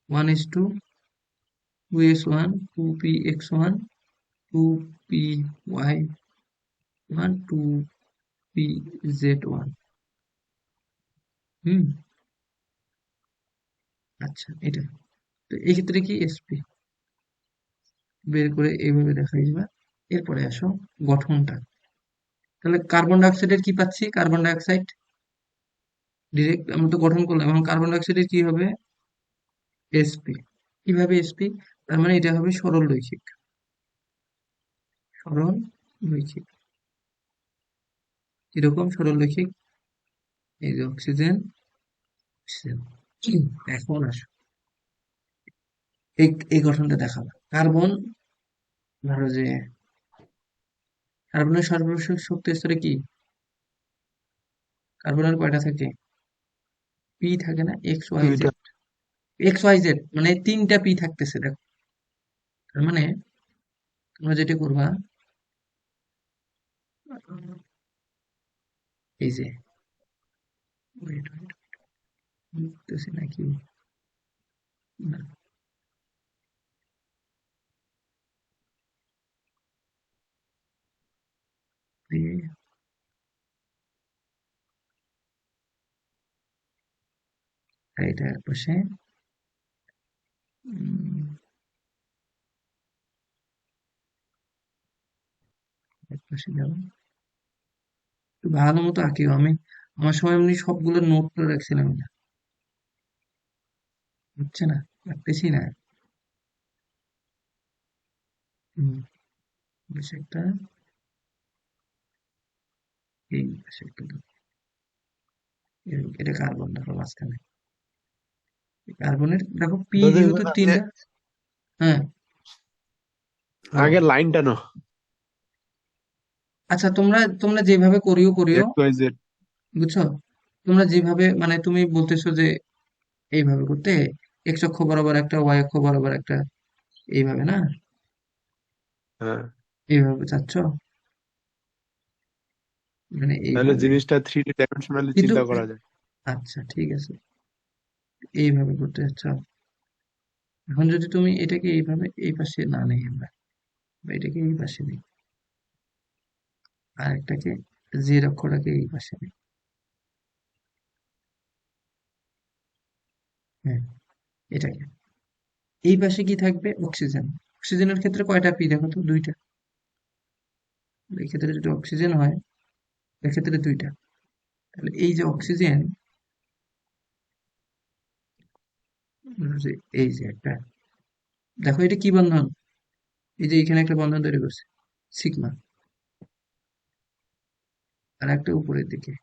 1:2s1, 2px1, 2py1, 2pz1। হুম, আচ্ছা এটা। তো এই ক্ষেত্রে কি sp বের করে এইভাবে দেখাই যাবে। এরপরে আসো গঠনটা। তাহলে কার্বন ডাই অক্সাইডের কি পাচ্ছি? কার্বন ডাই অক্সাইড ডিরেক্ট আমরা তো গঠন করলাম, এখন কার্বন ডাই অক্সাইডের কি হবে? sp। কিভাবে sp? তার মানে এটা হবে সরল রৈখিক। সরল রৈখিক, কিরকম সরল রৈখিক? এই যে অক্সিজেন, অক্সিজেন। এখন আসো এই গঠনটা দেখাবো। কার্বন, ধরো যে কার্বনের সর্বশেষ শক্তি স্তরে কি? কার্বনের কয়টা থাকে? পি থাকে না, এক্স ওয়াই দুইটা। জেড। এক্স ওয়াই জেড মানে 3টা পি থাকতেছে দেখো। তার মানে তোমরা যেটা করবা, এই যে wait, বুঝতেছি নাকি না, এই এটা এক পাশে, উম, এক পাশে যাবো, একটু ভালো মতো আঁকিও। আমার সময় এমনি সবগুলো নোট করে রাখছিলাম না, হচ্ছে না, পারতেছি না। হুম, বেশ একটা, এই বেশ একটা দাও। এটা কার্বন দেখো মাঝখানে। কার্বনের দেখো পি দাদা যেহেতু এবার আগে 3টা। হ্যাঁ, বলো। আগে লাইন টানো। আচ্ছা, তোমরা তোমরা যেভাবে করিও করিও, xyz। বুঝছো? তোমরা যেভাবে মানে তুমি বলতেছো যে এইভাবে করতে এক্স অক্ষ বরাবর একটা, ওয়াই অক্ষ বরাবর একটা, এইভাবে না, হ্যাঁ, এইভাবে চাচ্ছ, মানে তাহলে এইভাবে। জিনিসটা 3D ডাইমেনশনালি কিন্তু চিন্তা করা যায়। আচ্ছা ঠিক আছে, এইভাবে করতে চাচ্ছ। এখন যদি তুমি এটাকে এইভাবে এই পাশে না নেই আমরা, বা এটাকে এই পাশে নেই, আর একটাকে জেড অক্ষরটাকে এই পাশে নেই, হ্যাঁ, এটাকে এই পাশে কি থাকবে, অক্সিজেন। অক্সিজেনের ক্ষেত্রে কয়টা পি দেখো তো, দুইটা। এই ক্ষেত্রে যদি অক্সিজেন হয়, এক্ষেত্রে দুইটা। তাহলে এই যে অক্সিজেন, এই যে একটা, দেখো এটা কি বন্ধন, এই যে এখানে একটা বন্ধন তৈরি করছে, সিগমা। আর একটা উপরের দিকে।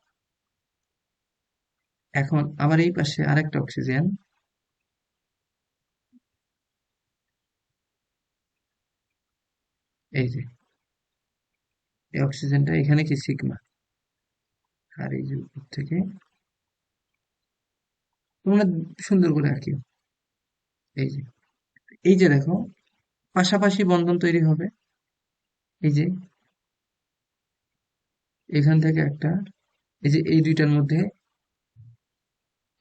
এখন আবার এই পাশে আরেকটা অক্সিজেন, এই যে এই অক্সিজেনটা এখানে কি সিগমা। আর এই যে উপর থেকে তোমরা সুন্দর করে আঁকি, এই যে, এই যে দেখো পাশাপাশি বন্ধন তৈরি হবে, এই যে এখান থেকে একটা, এই যে এই দুইটার মধ্যে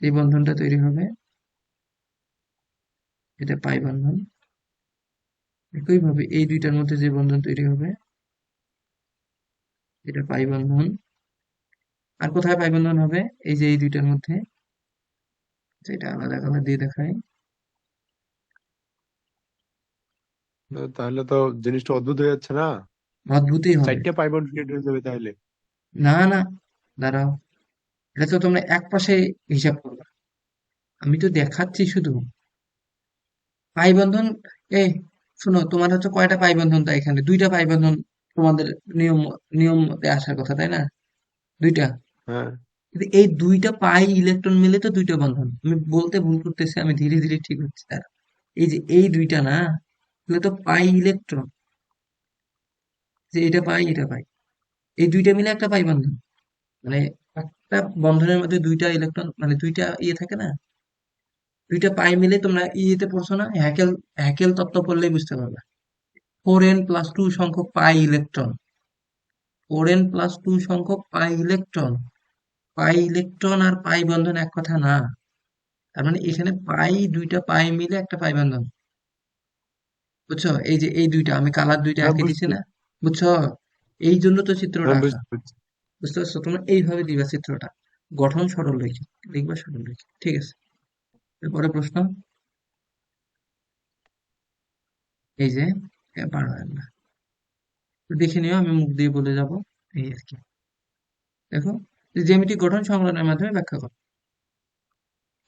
এই বন্ধনটা তৈরি হবে, এটা পাই বন্ধন। একইভাবে এই দুইটার মধ্যে যে বন্ধন তৈরি হবে, এটা পাই বন্ধন। আর কোথায় পাই বন্ধন হবে, এই যে এই দুইটার মধ্যে, যেটা আলাদা কালার দিয়ে দেখায়। তাহলে তো জিনিসটা অদ্ভুত হয়ে যাচ্ছে না? অদ্ভুতই হবে। 4টে পাই বন্ড ক্রিয়েট হয়ে যাবে তাহলে। না না, দাঁড়াও, এটা তো তোমরা এক পাশে হিসাব করবে, আমি তো দেখাচ্ছি শুধু পাই বন্ধন। এই শোনো, তোমার হচ্ছে কয়টা পাই বন্ধন, তাই এখানে দুইটা পাই বন্ধন, তোমাদের নিয়ম, নিয়ম মতে আসার কথা তাই না, দুইটা। হ্যাঁ, কিন্তু এই দুইটা পাই ইলেকট্রন মিলে তো দুইটা বন্ধন, আমি বলতে ভুল করতেছি, আমি ধীরে ধীরে ঠিক হচ্ছে তার। এই যে এই দুইটা না, এগুলো তো পাই ইলেকট্রন, যে এটা পাই এটা পাই, এই দুইটা মিলে একটা পাই বন্ধন। মানে একটা বন্ধনের মধ্যে দুইটা ইলেকট্রন, মানে দুইটা ইয়ে থাকে না, দুইটা পাই মিলে, তোমরা ইয়েতে পড়ছো না, হ্যাকেল, হ্যাকেল তত্ত্ব পড়লেই বুঝতে পারবে। 4n+2 সংখ্যক পাই ইলেকট্রন, 4n+2 সংখ্যক পাই ইলেকট্রন। পাই ইলেকট্রন আর পাই বন্ধন এক কথা না, তার মানে এখানে পাই, দুইটা পাই মিলে একটা পাই বন্ধন, বুঝছো? এই যে এই দুইটা আমি কালার দুইটা হ্যাঁ এঁকে দিছি বুঝছি। না, বুঝছো? এই জন্য তো চিত্রটা হ্যাঁ আঁকা, বুঝতে পারছি। বুঝতে পারছো? তোমরা এইভাবে দিবা চিত্রটা, গঠন সরলরৈখিক লিখবা, সরলরৈখিক, ঠিক আছে। এরপরে প্রশ্ন, এই যে পারবেন না, তো দেখে নিও, আমি মুখ দিয়ে বলে যাব, এই আর কি। দেখো, জ্যামিতিক গঠন সংকলনের মাধ্যমে ব্যাখ্যা করো।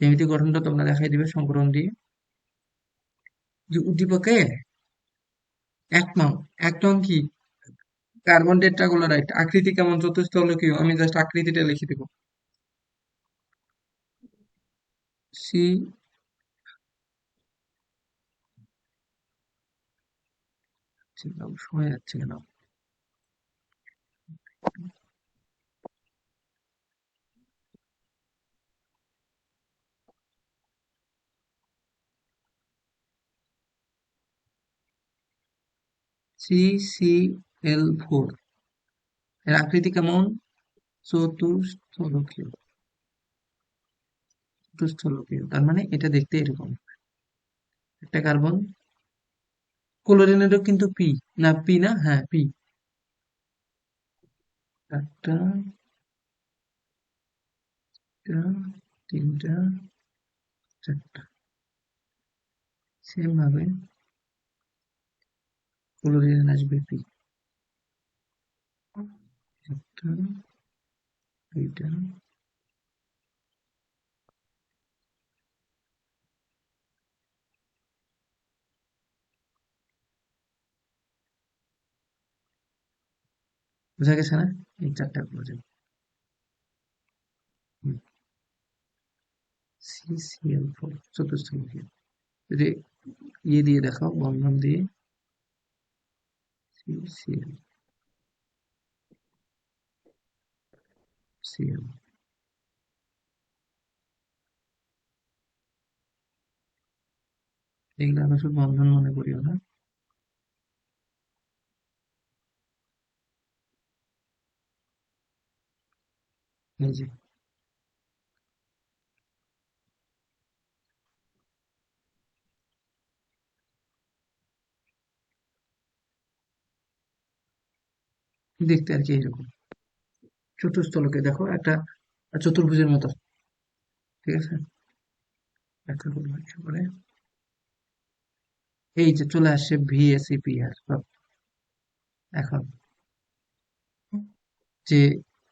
জ্যামিতিক গঠনটা তোমরা দেখাই দিবে সংকলন দিয়ে, যে উদ্দীপকে এক নং, এক নং কি, কার্বন টেট্রাক্লোরাইড, আকৃতি কেমন, চতুস্থলকীয়, আমি জাস্ট আকৃতিটা লিখে দেবো, সি, সময় যাচ্ছে কেন, CCl4, এর আকৃতি কেমন, চতুস্থলকীয়, চতুস্থলকীয়, তার মানে এটা দেখতে এরকম, একটা কার্বন, ক্লোরিনেরও কিন্তু পি, না পি না, হ্যাঁ পি, একটা, দুইটা, তিনটা, চারটা, সেম ভাবে ক্লোরিন আসবে পি, একটা, দুইটা, বোঝা গেছে না, এই চারটা ক্লোরিন, CCl4 চতুস্থলকীয়। যদি ইয়ে দিয়ে দেখাও, বন্ধন দিয়ে, CCl, Cl, এগুলো আমরা শুধু বন্ধন মনে করিও না। এই যে দেখতে আর কি এরকম চতুস্থলকে দেখো একটা চতুর্ভুজের মতো, ঠিক আছে? ব্যাখ্যা করবো একটু পরে। এই যে চলে আসছে ভিএসিপিআর। এখন যে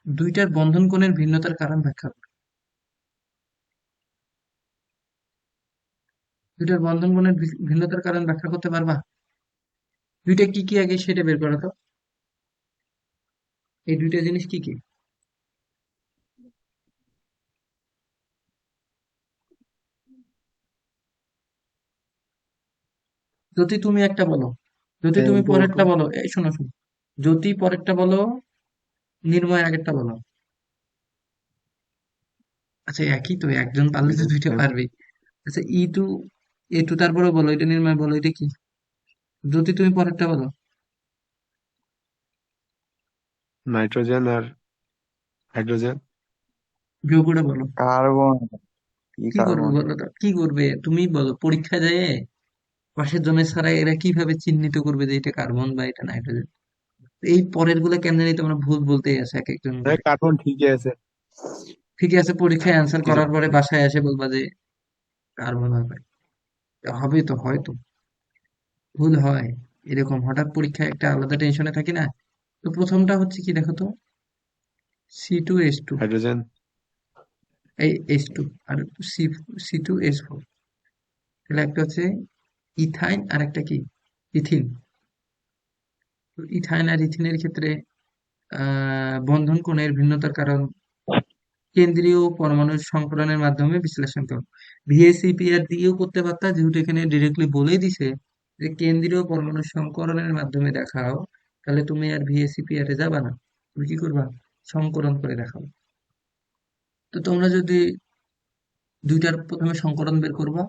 দুইটার বন্ধন কোণের ভিন্নতার কারণ ব্যাখ্যা করো। দুইটার বন্ধন কোণের ভিন্নতার কারণ ব্যাখ্যা করতে পারবা? দুইটা কি কি আগে সেটা বের করো তো। এই দুইটা জিনিস কি কি? যদি তুমি একটা বলো, যদি তুমি টেম্পো পরেরটা বলো, এই শোনো শোনো, যদি পরেরটা বলো, নির্ময় আগেরটা বলো। আচ্ছা একই তো, একজন পারলে তো দুইটা পারবেই। আচ্ছা এ টু তারপরে বলো, এটা নির্ময় বলো, এটা কি? যদি তুমি পরেরটা বলো, নাইট্রোজেন আর হাইড্রোজেন। বিয়োগটা বলো। কার্বন, কি কি করবে কার্বন? বলো তো, কি করবে তুমি বলো, পরীক্ষা যায় পাশের জনের ছাড়া এরা কিভাবে চিহ্নিত করবে যে এটা কার্বন বা এটা নাইট্রোজেন? এই পরের গুলো কেন জানি তোমরা ভুল বলতেই আছে এক একজন করে। কার্বন ঠিকই আছে। ঠিক আছে, পরীক্ষায় অ্যান্সার কিছু করার পরে বাসায় এসে বলবা যে কার্বন হবে। হবে তো, হয়তো ভুল হয়, এরকম হঠাৎ পরীক্ষায় একটা আলাদা টেনশনে থাকি না। তো প্রথমটা হচ্ছে কি দেখো তো, C2H2, হাইড্রোজেন। এই H2, আর সি C2H4। তাহলে একটা হচ্ছে ইথাইন আর একটা কি, ইথিন। তো ইথাইন আর ইথিনের ক্ষেত্রে বন্ধন কোণের ভিন্নতার কারণ কেন্দ্রীয় পরমাণুর সংকরণের মাধ্যমে বিশ্লেষণ করো। ভিএসিপিআর দিয়েও করতে পারতা, যেহেতু এখানে ডিরেক্টলি বলেই দিছে যে কেন্দ্রীয় পরমাণু সংকরণের মাধ্যমে দেখাও, তাহলে তুমি আর ভিএসিপিআর এ যাবা না, তুমি কি করবা, সংকরণ করে দেখাও। তো তোমরা যদি দুইটার প্রথমে সংকরণ বের করবা,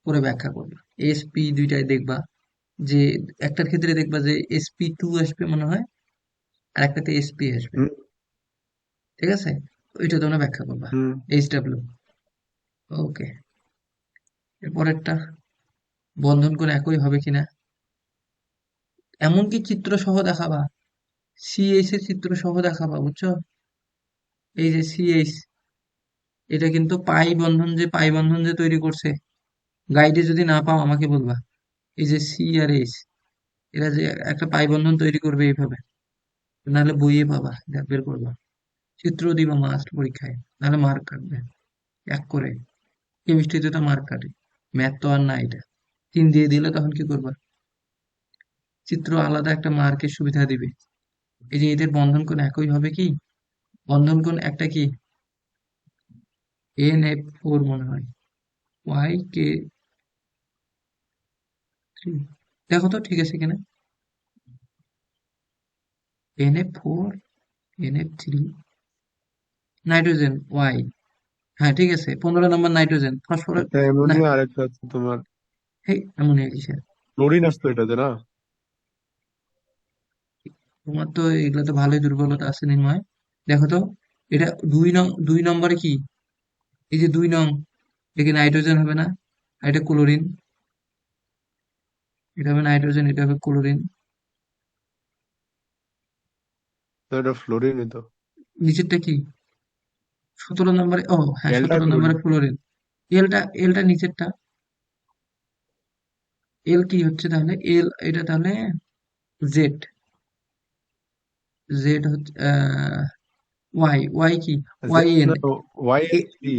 করে ব্যাখ্যা করবা, এসপি দুইটাই দেখবা যে একটার ক্ষেত্রে দেখবা যে sp2 আসবে মনে হয়, আর একটাতে sp আসবে, হুম ঠিক আছে? ওইটা তোমরা ব্যাখ্যা করবা, হুম। HW। ওকে, এরপরেরটা বন্ধন কোণ একই হবে কিনা, এমনকি চিত্র সহ দেখাবা, সিএইচ এর চিত্র সহ দেখাবা, বুঝছো? এই যে সিএইচ, এটা কিন্তু পাই বন্ধন যে তৈরি করছে, গাইডে যদি না পাও আমাকে বলবা। এই যে সি আর এইচ, এরা যে একটা পাই বন্ধন তৈরি করবে এইভাবে, নাহলে বইয়ে পাবা, বের করবা, চিত্র দিবা মাস্ট পরীক্ষায়, নাহলে মার্ক কাটবে এক করে। কেমিস্ট্রিতে তো মার্ক কাটে, ম্যাথ তো আর না এটা। 3 দিয়ে দিলে তখন কি করবা, চিত্র আলাদা একটা মার্কের সুবিধা দিবে। এই যে এদের বন্ধন কোণ একই হবে কি, বন্ধন কোণ একটা কি, NF4 মনে হয়, YK3, দেখো তো ঠিক আছে কিনা, NF4, NF3, নাইট্রোজেন Y, হ্যাঁ ঠিক আছে, 15 নম্বর নাইট্রোজেন, ফসফরাস একটা না, অ্যামোনিয়া আর একটা হচ্ছে তোমার হেই অ্যামোনিয়া কিসের? ক্লোরিন আসতো এটাতে না। তোমার তো এগুলো তো ভালোই দুর্বলতা আছে নির্ময়। দেখো তো, এটা 2 নম্বরে কি, এই যে 2 নং, এটা কি নাইট্রোজেন হবে না? আর এটা ক্লোরিন, এটা হবে নাইট্রোজেন, এটা হবে ক্লোরিন। তো এটা ফ্লোরিনই তো। নিচেরটা কি, 17 নম্বরে, ও হ্যাঁ এলটা 17 নম্বরে ক্লোরিন। ফ্লোরিন। এলটা নিচেরটা, এল কি হচ্ছে তাহলে, এল এটা তাহলে জেড, জেড হচ্ছে ওয়াই কি, Y N. Y N three.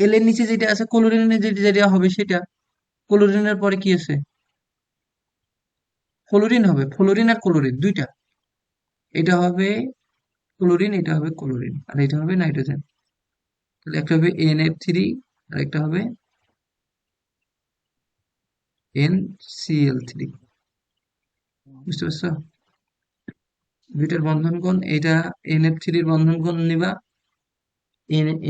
L এর নিচে যেটা আছে ক্লোরিনের যেটা যেটা হবে সেটা, ক্লোরিনের পরে কি আছে, ফ্লোরিন হবে, ফ্লোরিন আর ক্লোরিন দুইটা, এটা হবে ক্লোরিন, এটা হবে ক্লোরিন, আর এটা হবে নাইট্রোজেন। তাহলে একটা হবে NF3, আর একটা হবে NCl3, বুঝতে পারছো? দুইটার বন্ধন কোণ, এটা NF3 এর বন্ধন কোণ নিবা,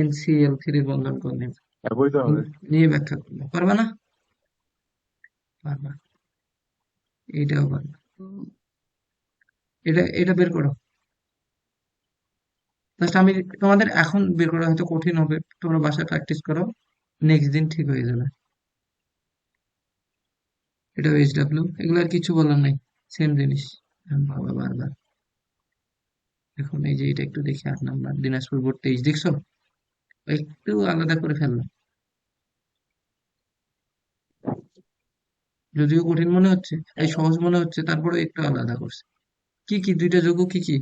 NCl3 এর বন্ধন কোণ নিবা, একই তো হবে। নিয়ে ব্যাখ্যা করবে, পারবা না? পারবা, এইটাও পারবা। এটা এটা বের করো। জাস্ট আমি তোমাদের এখন বের করা হয়তো কঠিন হবে, তোমরা বাসায় প্র্যাকটিস করো, নেক্সট দিন ঠিক হয়ে যাবে। এটা এইচডব্লিউ, এগুলো আর কিছু বলার নাই, সেম জিনিস। বাবা বারবার এখন এই যে এটা একটু দেখি, 8 নাম্বার দিনাজপুর বোর্ড 23, দেখছো একটু আলাদা করে ফেললাম, যদিও কঠিন মনে হচ্ছে, এই সহজ মনে হচ্ছে, তারপরে একটু আলাদা করছে। কি কি দুইটা যোগ্য, কি কি?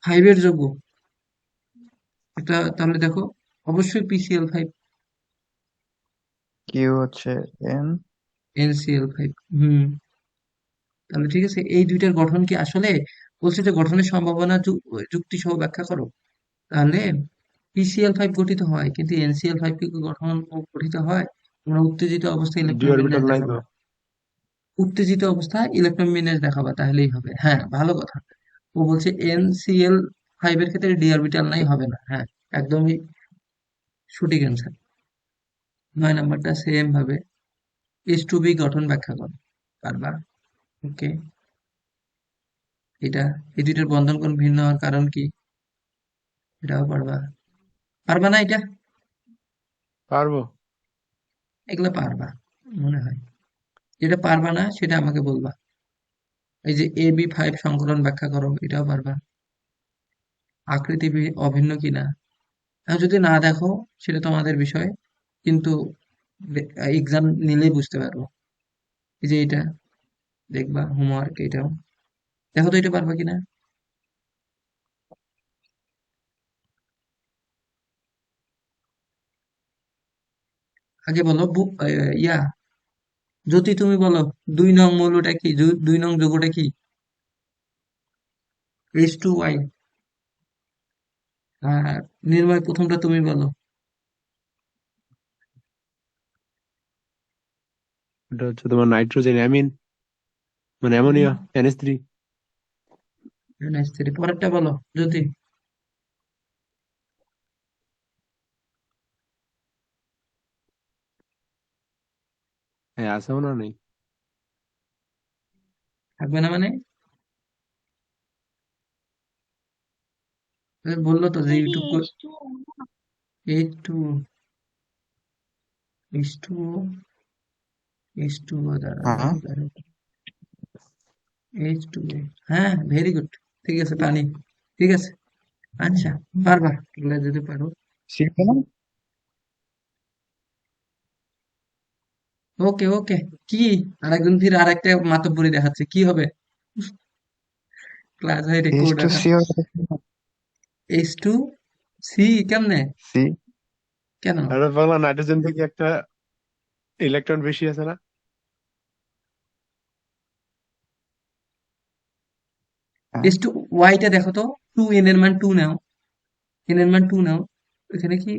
5 এর যোগ্য, এটা তাহলে দেখো, অবশ্যই PCl5, কিউ হচ্ছে এন, NCl5। হুম, তাহলে ঠিক আছে, এই দুইটার গঠন কি আসলে, বলছে যে গঠনের সম্ভাবনা যুক্তি সহ ব্যাখ্যা করো। তাহলে PCl5 গঠিত হয়, কিন্তু NCl5 কি গঠন ও গঠিত হয়? তোমরা উত্তেজিত অবস্থায় ডি ইলেকট্রন বিন্যাস অরবিটাল নাই তো। দেখাবা, উত্তেজিত অবস্থায় ইলেকট্রন বিন্যাস দেখাবা, তাহলেই হবে। হ্যাঁ, ভালো কথা। ও বলছে NCl5 এর ক্ষেত্রে ডি অরবিটাল নাই, হবে না। হ্যাঁ, একদমই সঠিক অ্যান্সার। 9 নাম্বারটা সেম ভাবে H2B গঠন ব্যাখ্যা করো, পারবা? ওকে, এটা, এই দুইটার বন্ধন কোণ ভিন্ন হওয়ার কারণ কি? এটাও পারবা। পারবা না এটা? পারবো। এগুলা পারবা মনে হয়। যেটা পারবা না সেটা আমাকে বলবা। এই যে AB5 সংকলন ব্যাখ্যা করো, এটাও পারবা। আকৃতি অভিন্ন কিনা, আর যদি না দেখো সেটা তোমাদের বিষয়, কিন্তু এক্সাম নিলেই বুঝতে পারবো। এই যে এটা দেখবা, হোমওয়ার্ক, এটাও দেখো তো, এটা পারবা কিনা। আগে বলো ইয়া, যদি তুমি বলো 2 নং মৌলটা কি, 2 নং যৌগটা কি? H2Y। আর নির্ময়, প্রথমটা তুমি বলো। এটা হচ্ছে তোমার নাইট্রোজেন অ্যামিন, মানে অ্যামোনিয়া, NH3। NH3। পরেরটা বলো যদি। হ্যাঁ, আছেও না নেই। থাকবে না মানে? বললো তো যে এটি YouTube H2O। H2, H2O, H2O, হ্যাঁ দাঁড়াও, H2A। হ্যাঁ, ভেরি গুড, ঠিক আছে, পানি, ঠিক আছে। আচ্ছা, পারবা এগুলা যদি পারো। শিখবে না। ওকে ওকে, কি আরেকজন ফির আরেকটা মাতব্বরি দেখাচ্ছে, কি হবে? ক্লাস হয় এইচ রেকর্ড টু এখন। সি H2C কেমনে? সি। কেন? আরে বাংলা, নাইট্রোজেন থেকে একটা ইলেকট্রন বেশি আছে না? হ্যাঁ, H2Y টা দেখো তো, 2N এর মান 2 নাও, N এর মান 2 নাও, এখানে কি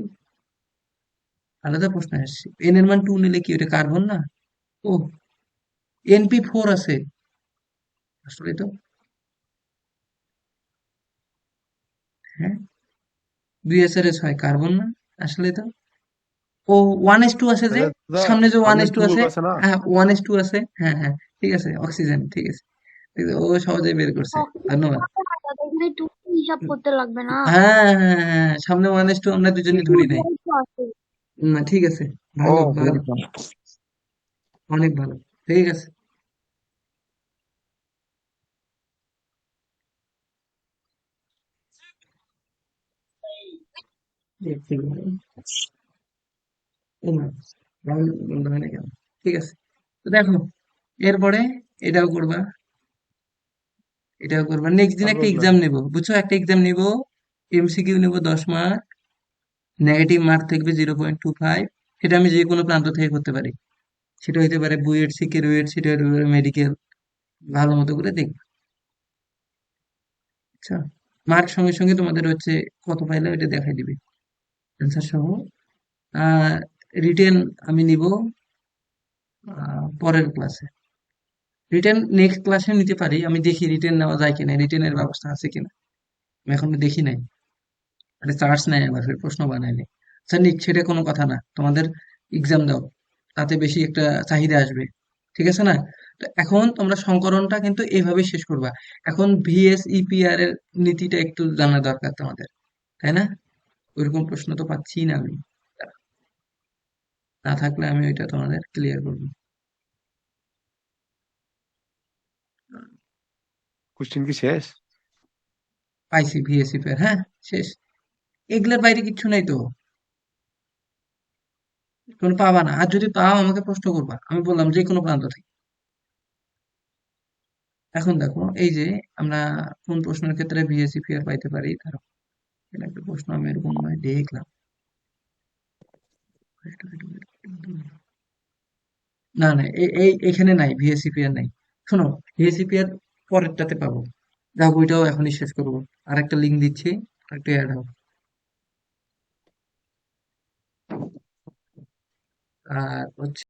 আলাদা প্রশ্ন আসছে? N এর মান 2 নিলে কি ওটা কার্বন না? ও, NP4 আছে, আসলে তো, হ্যাঁ, 2SRS হয়, কার্বন না, আসলে তো। ও, 1s2 আছে যে, তাহলে তো সামনে যে সামনে 1s2 টু আছে। আছে না? হ্যাঁ, 1s2 আছে, হ্যাঁ হ্যাঁ, ঠিক আছে, অক্সিজেন, ঠিক আছে, ঠিক আছে, ও সহজেই বের করছে। ধন্যবাদ। এখানে টু হিসাব করতে লাগবে না। হ্যাঁ হ্যাঁ হ্যাঁ, সামনে 1s2 আমরা দুজনই টু ধরি নাই। যেহেতু আছে। না, ঠিক আছে, ও ভালো ভালো, ভেরি গুড। অনেক ভালো, ঠিক আছে। ঠিক আছে, ও না, রাউন্ড বন্ধ হয় না কেন? ঠিক আছে, তো দেখো, এরপরে এটাও করবা, এটাও করবা, নেক্সট দিন একটা পারবো না। এক্সাম নেব, বুঝছো, একটা এক্সাম নিব, MCQ নেব 10 মার্ক, নেগেটিভ মার্ক থাকবে 0.25, সেটা আমি যে কোনো প্রান্ত থেকে করতে পারি, সেটা হইতে পারে বুয়েট, সিকে রুয়েট, সেটা হইতে পারে মেডিকেল, ভালো মতো করে দেখবে। আচ্ছা, মার্ক সঙ্গে সঙ্গে তোমাদের হচ্ছে কত পাইলে ওইটা দেখাই দিবে, অ্যান্সার সহ। আহ রিটেন আমি নিব পরের ক্লাসে, রিটেন নেক্সট ক্লাসে নিতে পারি, আমি দেখি রিটেন নেওয়া যায় কিনা, রিটেনের ব্যবস্থা আছে কিনা, আমি এখনো দেখি নাই, মানে চার্জ নাই আমার, ফের প্রশ্ন বানাইনি। আচ্ছা নিক, সেটা কোনো কথা না, তোমাদের এক্সাম দাও, তাতে বেশি একটা চাহিদা আসবে, ঠিক আছে না? তো এখন তোমরা সংকরণটা কিন্তু এইভাবে শেষ করবা। এখন ভিএসইপিআর এর নীতিটা একটু জানা দরকার তোমাদের, তাই না? ওইরকম প্রশ্ন তো পাচ্ছি না আমি। না থাকলে আমি ওইটা তোমাদের ক্লিয়ার করবো। কোশ্চেন কি শেষ? পাইছি ভিএসইপিআর, হ্যাঁ শেষ। এগুলোর বাইরে কিচ্ছু নাই তো, তুমি পাবা না। আর যদি পাও আমাকে প্রশ্ন করবা, আমি বললাম যে কোনো প্রান্ত থেকে। এখন দেখো এই যে আমরা কোন প্রশ্নের ক্ষেত্রে ভিএসইপিআর পাইতে পারি, ধরো এটা একটা প্রশ্ন আমি এরকম নয় দেখলাম। না না, এখানে নাই, ভিএসইপিআর নাই। শোনো, ভিএসইপিআর পরেরটাতে পাবো। যা বইটাও এখনই শেষ করবো। আর একটা লিঙ্ক দিচ্ছি, একটু অ্যাড হোক। আর হচ্ছে